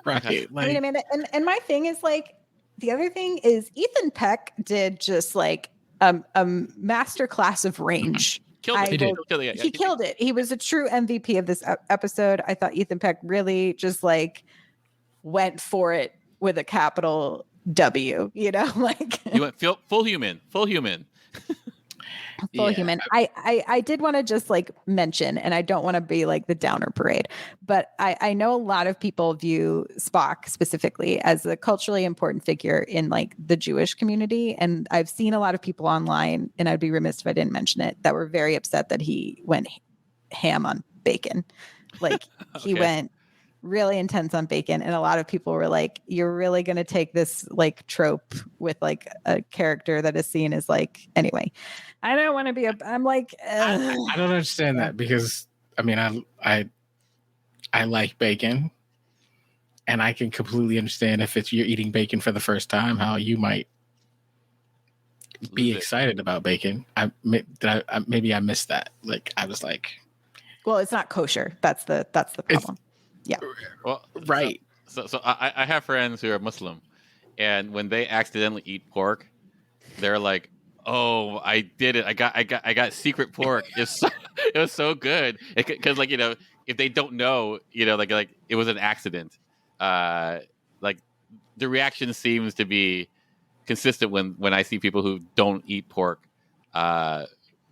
right? Like, I mean, Amanda, and my thing is like, the other thing is Ethan Peck did just like a master class of range. Killed it. He killed it. He was a true MVP of this episode. I thought Ethan Peck really just like went for it with a capital W, you know, like you went full human. Human. I did want to just like mention, and I don't want to be like the downer parade, but I know a lot of people view Spock specifically as a culturally important figure in like the Jewish community. And I've seen a lot of people online, and I'd be remiss if I didn't mention it, that were very upset that he went ham on bacon. Like he went really intense on bacon, and a lot of people were like, you're really going to take this like trope with like a character that is seen as like, anyway, I don't want to be I'm like I don't understand that, because I mean I like bacon, and I can completely understand if you're eating bacon for the first time how you might be excited about bacon. Maybe I missed that. Like I was like, well, it's not kosher. That's the problem. Yeah. Well, right. So I have friends who are Muslim, and when they accidentally eat pork, they're like, "Oh, I did it! I got secret pork. It was so good." Because like, you know, if they don't know, you know, like it was an accident. Like the reaction seems to be consistent when I see people who don't eat pork,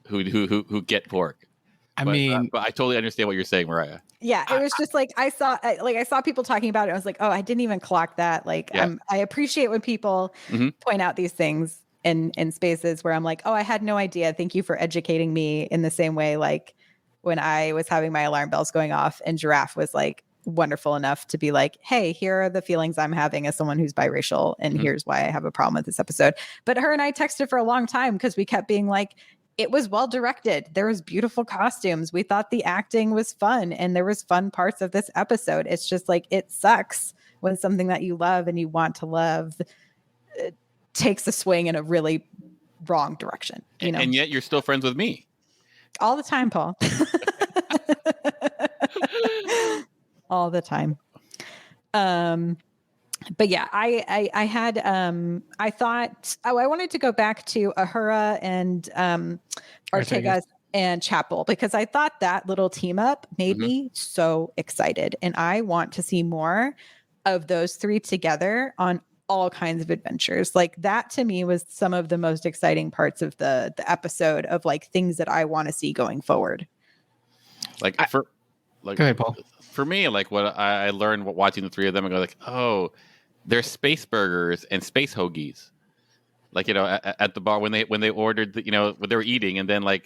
who get pork. But I totally understand what you're saying, Myrriah. Yeah, it was just like I saw people talking about it. I was like, oh, I didn't even clock that. Like, I appreciate when people point out these things in spaces where I'm like, oh, I had no idea. Thank you for educating me. In the same way, like when I was having my alarm bells going off, and Giraffe was like wonderful enough to be like, hey, here are the feelings I'm having as someone who's biracial, and here's why I have a problem with this episode. But her and I texted for a long time because we kept being like, it was well directed. There was beautiful costumes. We thought the acting was fun, and there was fun parts of this episode. It's just like, it sucks when something that you love and you want to love takes a swing in a really wrong direction. You know, and yet you're still friends with me all the time, Paul. All the time. But yeah, I had I thought, I wanted to go back to Uhura and Ortegas and Chapel, because I thought that little team up made me so excited, and I want to see more of those three together on all kinds of adventures. Like that to me was some of the most exciting parts of the episode, of like things that I want to see going forward. Go ahead, Paul. For me, like what I learned watching the three of them, I go like, oh, they're space burgers and space hoagies. Like, you know, at the bar when they ordered, you know, what they were eating, and then like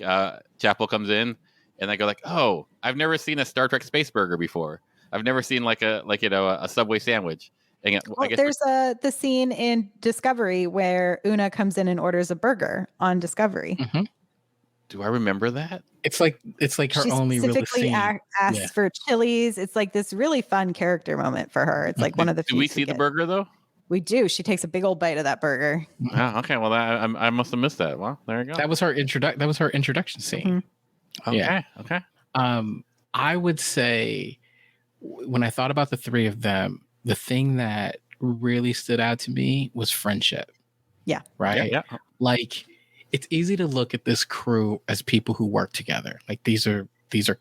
Chapel comes in, and I go like, oh, I've never seen a Star Trek space burger before. I've never seen a Subway sandwich. And well, there's the scene in Discovery where Una comes in and orders a burger on Discovery. Do I remember that? It's like her she only real scene. Asks for Chili's. It's like this really fun character moment for her. It's like one of the. Do we see the burger though? We do. She takes a big old bite of that burger. Oh, okay. Well, I must have missed that. Well, there you go. That was her introduction scene. Okay. Yeah. Okay. I would say when I thought about the three of them, the thing that really stood out to me was friendship. Yeah. Right. Yeah. Like, it's easy to look at this crew as people who work together. Like these are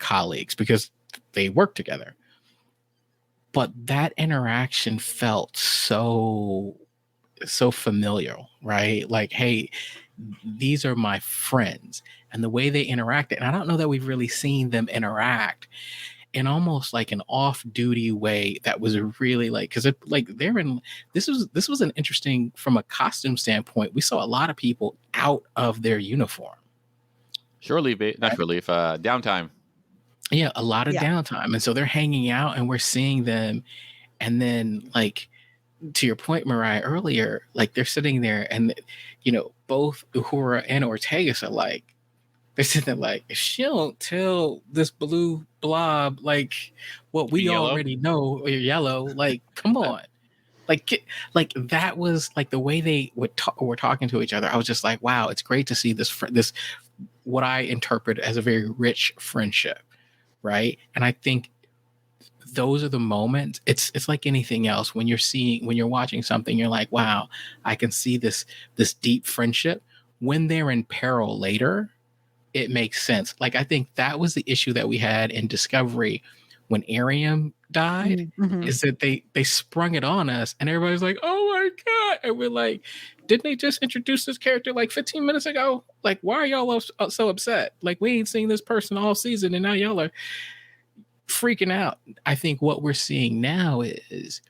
colleagues because they work together. But that interaction felt so familiar, right? Like, hey, these are my friends. And the way they interacted, and I don't know that we've really seen them interact in almost like an off-duty way that was really like, because this was an interesting, from a costume standpoint, we saw a lot of people out of their uniform. Downtime. Yeah, a lot of downtime. And so they're hanging out and we're seeing them. And then like to your point, Myrriah, earlier, like they're sitting there and, both Uhura and Ortegas are like, they're sitting there like, if she don't tell this blue blob, like what we Yellow? already know, or yellow, like, come on. Like that was like the way they were talking to each other. I was just like, wow, it's great to see this, what I interpret as a very rich friendship. Right. And I think those are the moments. It's like anything else. When you're watching something, you're like, wow, I can see this deep friendship. When they're in peril later, it makes sense. Like, I think that was the issue that we had in Discovery when Ariam died, Mhm. is that they sprung it on us and everybody's like, oh my God. And we're like, didn't they just introduce this character like 15 minutes ago? Like, why are y'all so upset? Like, we ain't seen this person all season and now y'all are freaking out. I think what we're seeing now is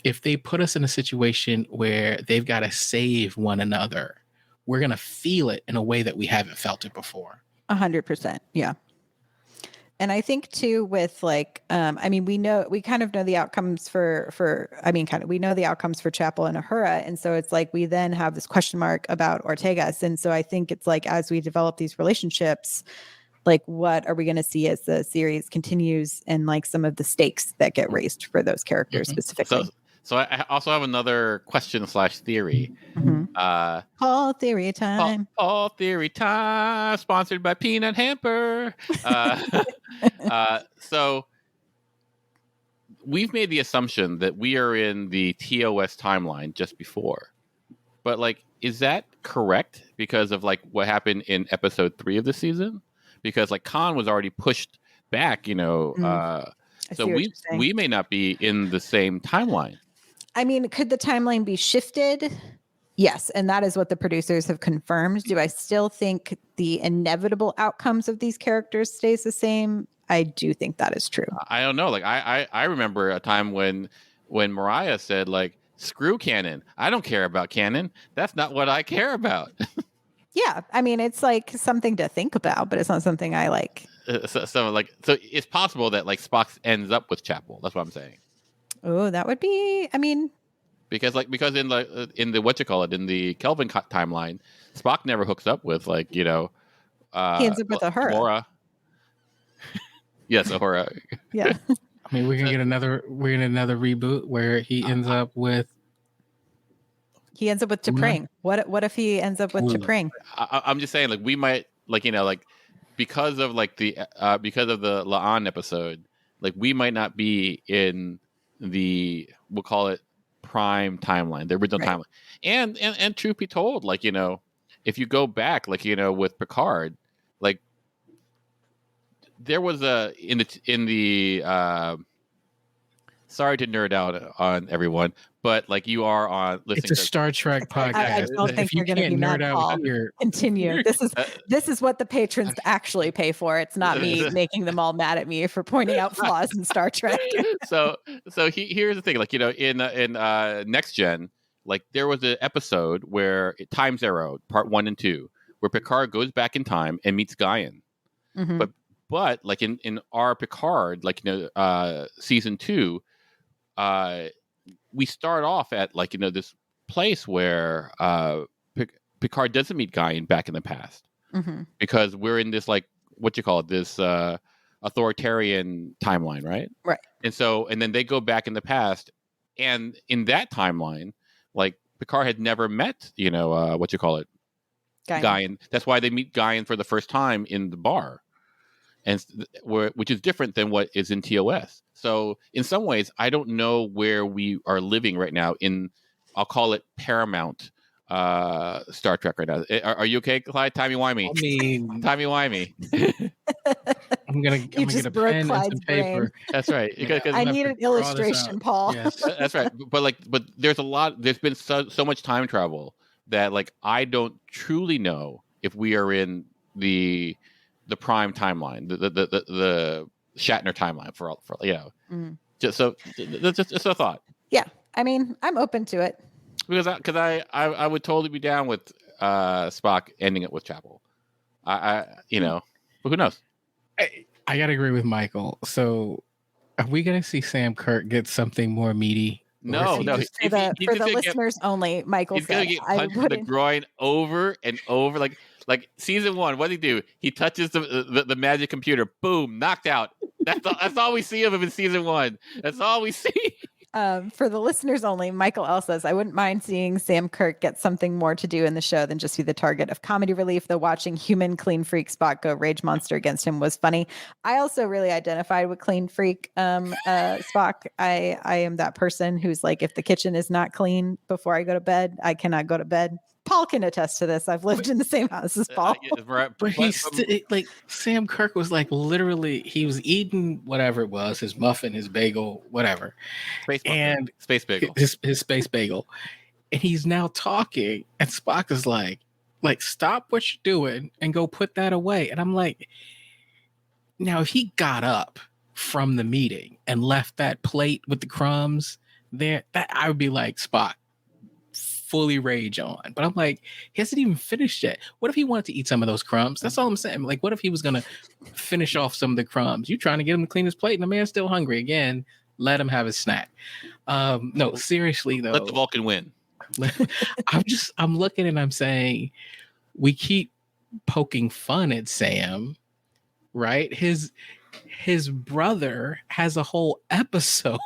if they put us in a situation where they've got to save one another, we're going to feel it in a way that we haven't felt it before. 100%. Yeah. And I think too, with like, we kind of know the outcomes we know the outcomes for Chapel and Uhura. And so it's like, we then have this question mark about Ortegas. And so I think it's like, as we develop these relationships, like, what are we going to see as the series continues, and like some of the stakes that get raised for those characters specifically. So I also have another question / theory. Paul theory time. Paul theory time, sponsored by Peanut Hamper. So we've made the assumption that we are in the TOS timeline just before, but like, is that correct because of like what happened in episode 3 of the season? Because like Khan was already pushed back, so we may not be in the same timeline. I mean, could the timeline be shifted? Yes, and that is what the producers have confirmed. Do I still think the inevitable outcomes of these characters stays the same? I do think that is true. I don't know. Like I remember a time when Myrriah said like, screw canon. I don't care about canon. That's not what I care about. Yeah, I mean, it's like something to think about, but it's not something I like. So it's possible that like Spock ends up with Chapel. That's what I'm saying. Oh, that would be. I mean, because in the in the Kelvin timeline, Spock never hooks up with like he ends up with Uhura. Yes, Uhura. Yeah. I mean, we're gonna get another reboot where he ends up with. He ends up with T'Pring. What if he ends up with T'Pring? I'm just saying, like, we might, like, like because of like the La'an episode, like we might not be in the, we'll call it prime timeline, the original timeline. And truth be told, like, if you go back, like, with Picard, like there was in the sorry to nerd out on everyone, but like you are on listening. It's a Star Trek podcast. I don't think you're going to be mad, Paul. Continue. This is what the patrons actually pay for. It's not me making them all mad at me for pointing out flaws in Star Trek. So here's the thing, like, in Next Gen, like there was an episode where Time Zero, part 1 and 2, where Picard goes back in time and meets Guinan. Mm-hmm. But like in our Picard, like, season 2, we start off at like, this place where Picard doesn't meet Guinan back in the past, mm-hmm. because we're in this, like, what you call it, this authoritarian timeline, right? Right. And then they go back in the past, and in that timeline, like Picard had never met, what you call it, Guinan. That's why they meet Guinan for the first time in the bar. And which is different than what is in TOS. So in some ways, I don't know where we are living right now in, I'll call it Paramount Star Trek right now. Are you okay, Clyde? Timey-wimey. I mean, timey-wimey. I'm gonna get a pen and some paper. Brain. That's right. I need an illustration, Paul. Yes. That's right. But there's been so much time travel that, like, I don't truly know if we are in the prime timeline, the Shatner timeline for mm-hmm. just a thought. Yeah, I mean, I'm open to it because I would totally be down with Spock ending it with Chapel. But who knows? I gotta agree with Michael. So, are we gonna see Sam Kirk get something more meaty? No, he no. just- For the, He's for just the gonna get, listeners only, Michael he's gonna said, get I punched in the wouldn't. groin over and over. Like season 1, what did he do? He touches the magic computer. Boom, knocked out. That's all we see of him in season 1. That's all we see. For the listeners only, Michael L says, I wouldn't mind seeing Sam Kirk get something more to do in the show than just be the target of comedy relief, though watching human clean freak Spock go rage monster against him was funny. I also really identified with clean freak Spock. I am that person who's like, if the kitchen is not clean before I go to bed, I cannot go to bed. Paul can attest to this. I've lived in the same house as Paul. But he's like Sam Kirk was like literally he was eating whatever it was, his muffin, his bagel, whatever, space bagel, his space bagel, and he's now talking, and Spock is like stop what you're doing and go put that away, and I'm like, now if he got up from the meeting and left that plate with the crumbs there, that I would be like Spock. Fully rage on, but I'm like, he hasn't even finished yet. What if he wanted to eat some of those crumbs? That's all I'm saying. Like, what if he was gonna finish off some of the crumbs? You trying to get him to clean his plate, and the man's still hungry again. Let him have his snack. No, seriously though, let the Vulcan win. I'm looking and I'm saying, we keep poking fun at Sam, right? His brother has a whole episode,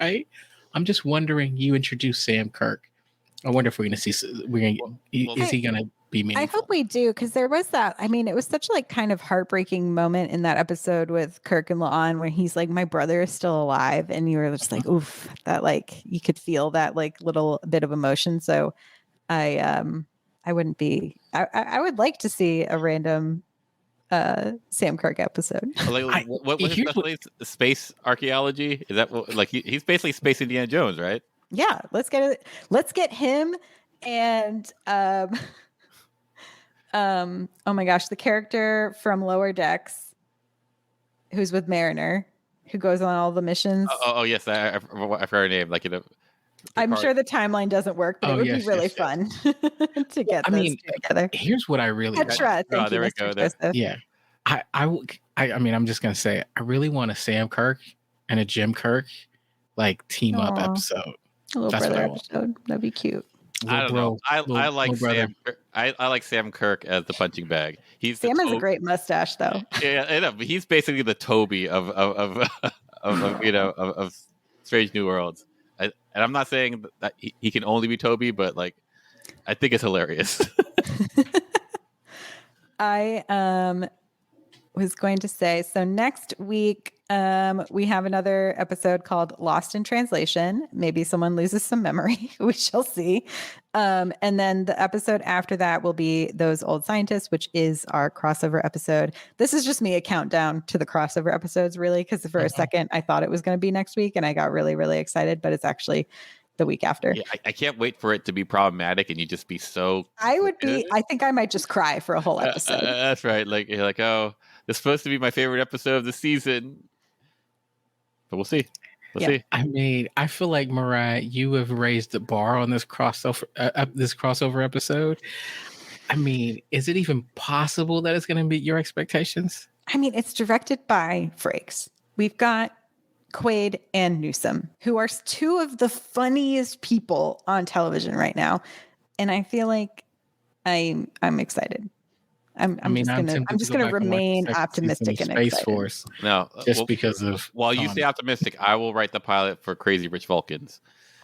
right? I'm just wondering. You introduced Sam Kirk. I wonder if we're going to see. Is he going to be meaningful? I hope we do, because there was that. I mean, it was such like kind of heartbreaking moment in that episode with Kirk and La'an when he's like, "My brother is still alive," and you were just like, "Oof!" That like you could feel that like little bit of emotion. So, I wouldn't be. I would like to see a random Sam Kirk episode. Like, what was his specialty? Space archaeology? Is that like he's basically Space Indiana Jones, right? Yeah, let's get it. Let's get him and oh my gosh, the character from Lower Decks who's with Mariner, who goes on all the missions. Oh yes, I forgot her name. Like, you know, I'm sure the timeline doesn't work, but it would be really fun to get those two together. Here's what I really Petra, thank you, there we Mr. go. Joseph. Yeah. I mean, I'm just gonna say, I really want a Sam Kirk and a Jim Kirk like team up episode. A little That's brother episode. That'd be cute. I don't know. I like Sam. I like Sam Kirk as the punching bag. Sam has a great mustache, though. Yeah, I know, but he's basically the Toby of Strange New Worlds. And I'm not saying that he can only be Toby, but like, I think it's hilarious. I was going to say, so next week we have another episode called Lost in Translation. Maybe someone loses some memory. We shall see. And then the episode after that will be Those Old Scientists, which is our crossover episode. This is just me a countdown to the crossover episodes, really, because for a second I thought it was going to be next week and I got really, really excited, but it's actually the week after. Yeah, I can't wait for it to be problematic and you just be so. I think I might just cry for a whole episode. That's right. Like, you're like, oh, it's supposed to be my favorite episode of the season. But we'll see. We'll see. I mean, I feel like, Myrriah, you have raised the bar on this crossover episode. I mean, is it even possible that it's going to meet your expectations? I mean, it's directed by Frakes. We've got Quaid and Newsom, who are two of the funniest people on television right now. And I feel like I'm excited. I'm just gonna remain optimistic and Space excited. Force. No, Because of while you stay optimistic, I will write the pilot for Crazy Rich Vulcans.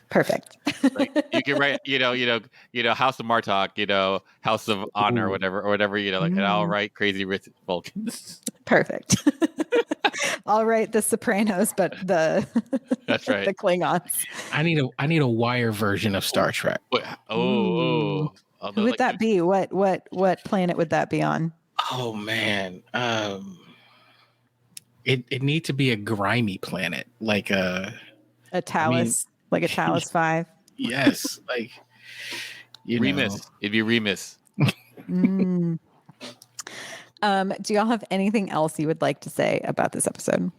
Perfect. Like, you can write, House of Martok, House of Honor, or whatever, and I'll write Crazy Rich Vulcans. Perfect. I'll write The Sopranos, but that's right. the Klingons. I need a wire version of Star Trek. Who would that be? What planet would that be on? Oh man, it need to be a grimy planet, like a Talos, like a Talos 5. Yes, like Remus. It'd be Remus. Do y'all have anything else you would like to say about this episode?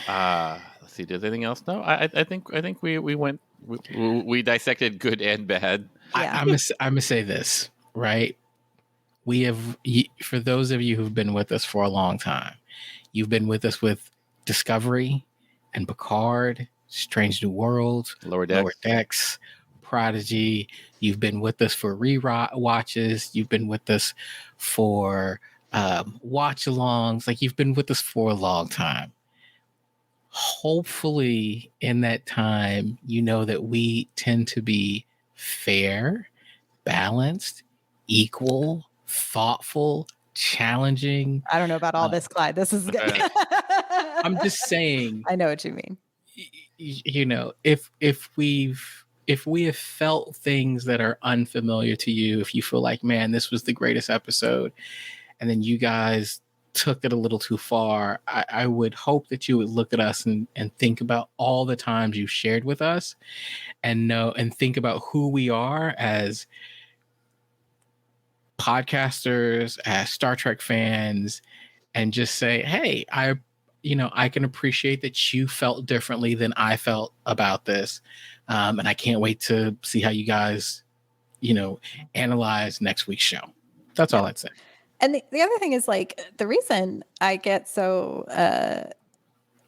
Let's see. Does anything else? No, I think we dissected good and bad. Yeah. I'm gonna say this, right? We have, for those of you who've been with us for a long time, you've been with us with Discovery and Picard Strange New Worlds, Lower Lower Decks. Decks, Prodigy. You've been with us for re-watches. You've been with us for watch-alongs. Like, you've been with us for a long time. Hopefully, in that time, you know that we tend to be fair, balanced, equal, thoughtful, challenging. I don't know about all this, Clyde. This is good. I'm just saying, I know what you mean. you know, if we have felt things that are unfamiliar to you, if you feel like, man, this was the greatest episode, and then you guys took it a little too far, I would hope that you would look at us and think about all the times you shared with us, and think about who we are as podcasters, as Star Trek fans, and just say, hey, I can appreciate that you felt differently than I felt about this. And I can't wait to see how you guys, analyze next week's show. That's all I'd say. And the other thing is, like, the reason I get so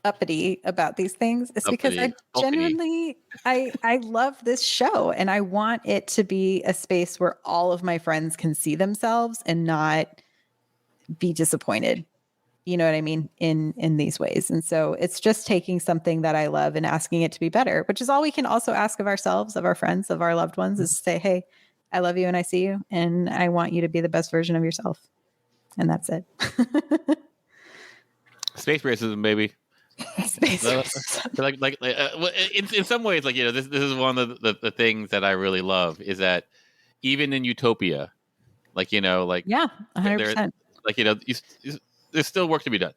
uppity about these things is because I genuinely, I love this show, and I want it to be a space where all of my friends can see themselves and not be disappointed. You know what I mean? In these ways. And so it's just taking something that I love and asking it to be better, which is all we can also ask of ourselves, of our friends, of our loved ones, is to say, hey, I love you and I see you, and I want you to be the best version of yourself. And that's it. Space racism, baby. Space in some ways, like, this is one of the things that I really love, is that even in utopia, like, yeah, 100%. There's still work to be done.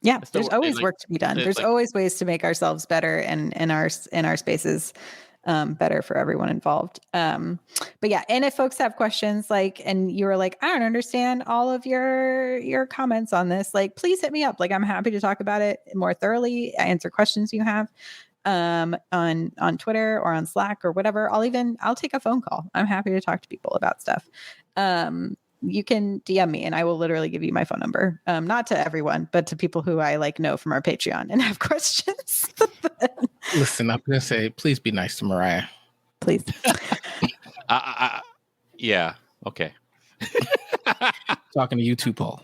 Yeah, there's always work to be done. There's always ways to make ourselves better and in our spaces better for everyone involved. But yeah, and if folks have questions, and you were like, I don't understand all of your comments on this, please hit me up. I'm happy to talk about it more thoroughly. I answer questions you have on Twitter or on Slack or whatever. I'll take a phone call. I'm happy to talk to people about stuff. You can DM me and I will literally give you my phone number. Not to everyone, but to people who I know from our Patreon and have questions. Listen, I'm going to say, please be nice to Myrriah. Please. Yeah. Okay. Talking to you too, Paul.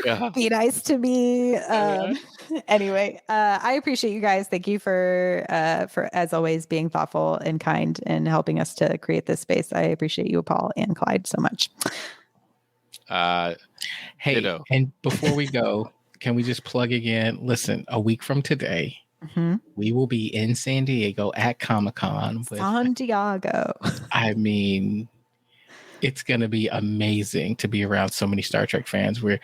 Yeah. Be nice to me. Anyway, I appreciate you guys. Thank you for as always being thoughtful and kind and helping us to create this space. I appreciate you, Paul and Clyde, so much. Hey, ditto. And before we go, can we just plug again? Listen, a week from today, we will be in San Diego at Comic-Con. San Diego. I mean, it's going to be amazing to be around so many Star Trek fans. We're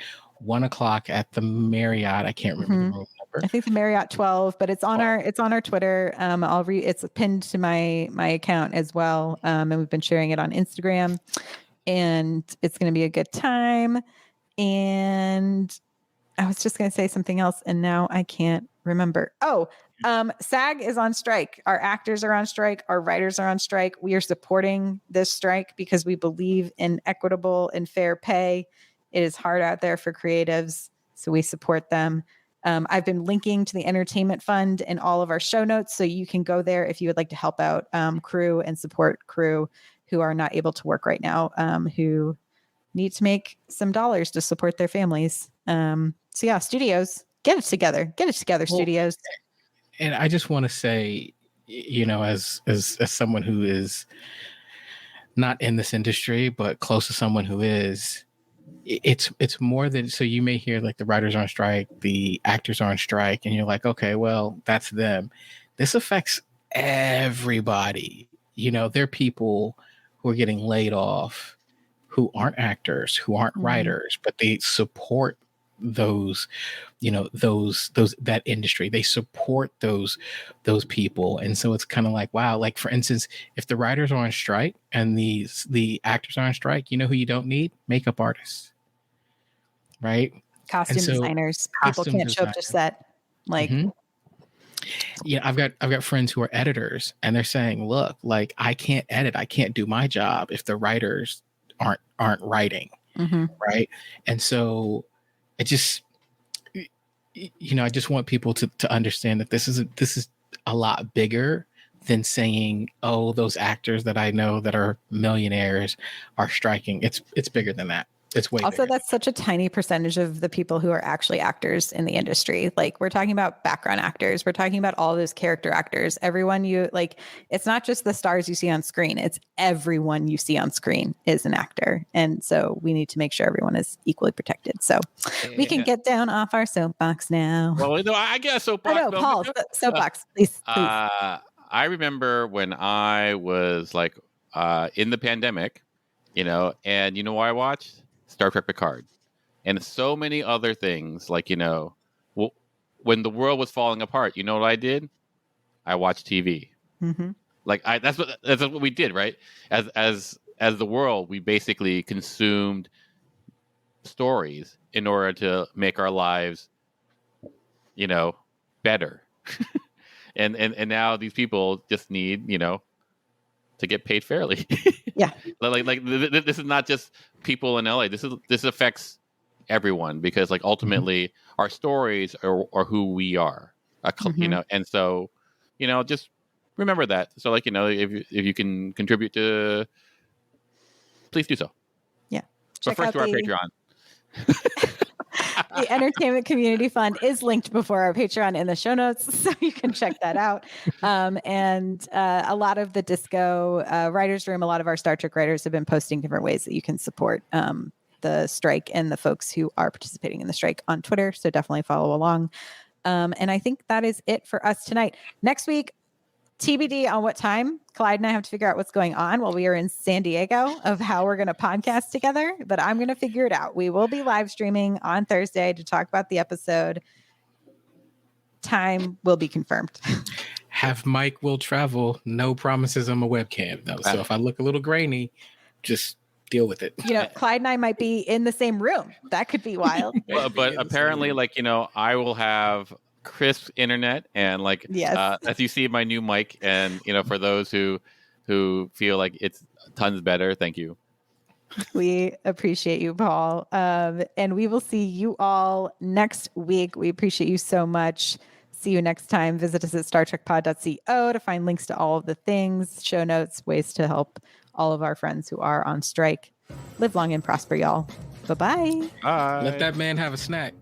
1:00 at the Marriott. I can't remember the room number. I think the Marriott 12, but it's on our Twitter. It's pinned to my account as well. And we've been sharing it on Instagram. And it's going to be a good time. And I was just going to say something else, and now I can't remember. SAG is on strike. Our actors are on strike. Our writers are on strike. We are supporting this strike because we believe in equitable and fair pay. It is hard out there for creatives, so we support them. I've been linking to the entertainment fund in all of our show notes, so you can go there if you would like to help out crew and support crew who are not able to work right now, who need to make some dollars to support their families. So yeah, studios, get it together, studios. And I just want to say, as someone who is not in this industry, but close to someone who is, it's more than, so you may hear the writers are on strike, the actors are on strike, and you're like, okay, well, that's them. This affects everybody. There are people who are getting laid off who aren't actors, who aren't writers, but they support those that industry. They support those people. And so it's kind of like, wow, for instance, if the writers are on strike and the actors are on strike, who you don't need? Makeup artists, right? Costume designers. People can't show up to set. Yeah, I've got friends who are editors, and they're saying, look, I can't edit, I can't do my job if the writers aren't writing, right? And so I just want people to understand that this is a lot bigger than saying, oh, those actors that I know that are millionaires are striking. It's bigger than that. It's way Also, bigger. that's such a tiny percentage of the people who are actually actors in the industry. Like, we're talking about background actors. We're talking about all those character actors. Everyone you like, it's not just the stars you see on screen. It's everyone you see on screen is an actor. And so we need to make sure everyone is equally protected. So we can get down off our soapbox now. Well, no, I guess soapbox. I know, Paul, soapbox, please. I remember when I was like in the pandemic, and you know what I watched? Star Trek Picard. And so many other things, like, when the world was falling apart, you know what I did? I watched TV. Mm-hmm. Like, that's what we did, right? As the world, we basically consumed stories in order to make our lives, better. and now these people just need, to get paid fairly. Yeah. like this is not just people in LA. This affects everyone, because like ultimately our stories are who we are. And so, just remember that. So like, if you can contribute to, please do so. Yeah. But first to our Patreon. The Entertainment Community Fund is linked before our Patreon in the show notes, so you can check that out. And a lot of the Disco Writers Room, a lot of our Star Trek writers have been posting different ways that you can support the strike and the folks who are participating in the strike on Twitter. So definitely follow along. And I think that is it for us tonight. Next week, TBD on what time. Clyde and I have to figure out what's going on while we are in San Diego of how we're going to podcast together, but I'm going to figure it out. We will be live streaming on Thursday to talk about the episode. Time will be confirmed. Have Mike will travel. No promises on my webcam, though. So if I look a little grainy, just deal with it. Clyde and I might be in the same room. That could be wild. But apparently, I will have crisp internet, and yes. As you see my new mic, and for those who feel like it's tons better, thank you. We appreciate you, Paul, and we will see you all next week. We appreciate you so much. See you next time. Visit us at StarTrekPod.co to find links to all of the things, show notes, ways to help all of our friends who are on strike. Live long and prosper, y'all. Bye-bye. Bye. Let that man have a snack.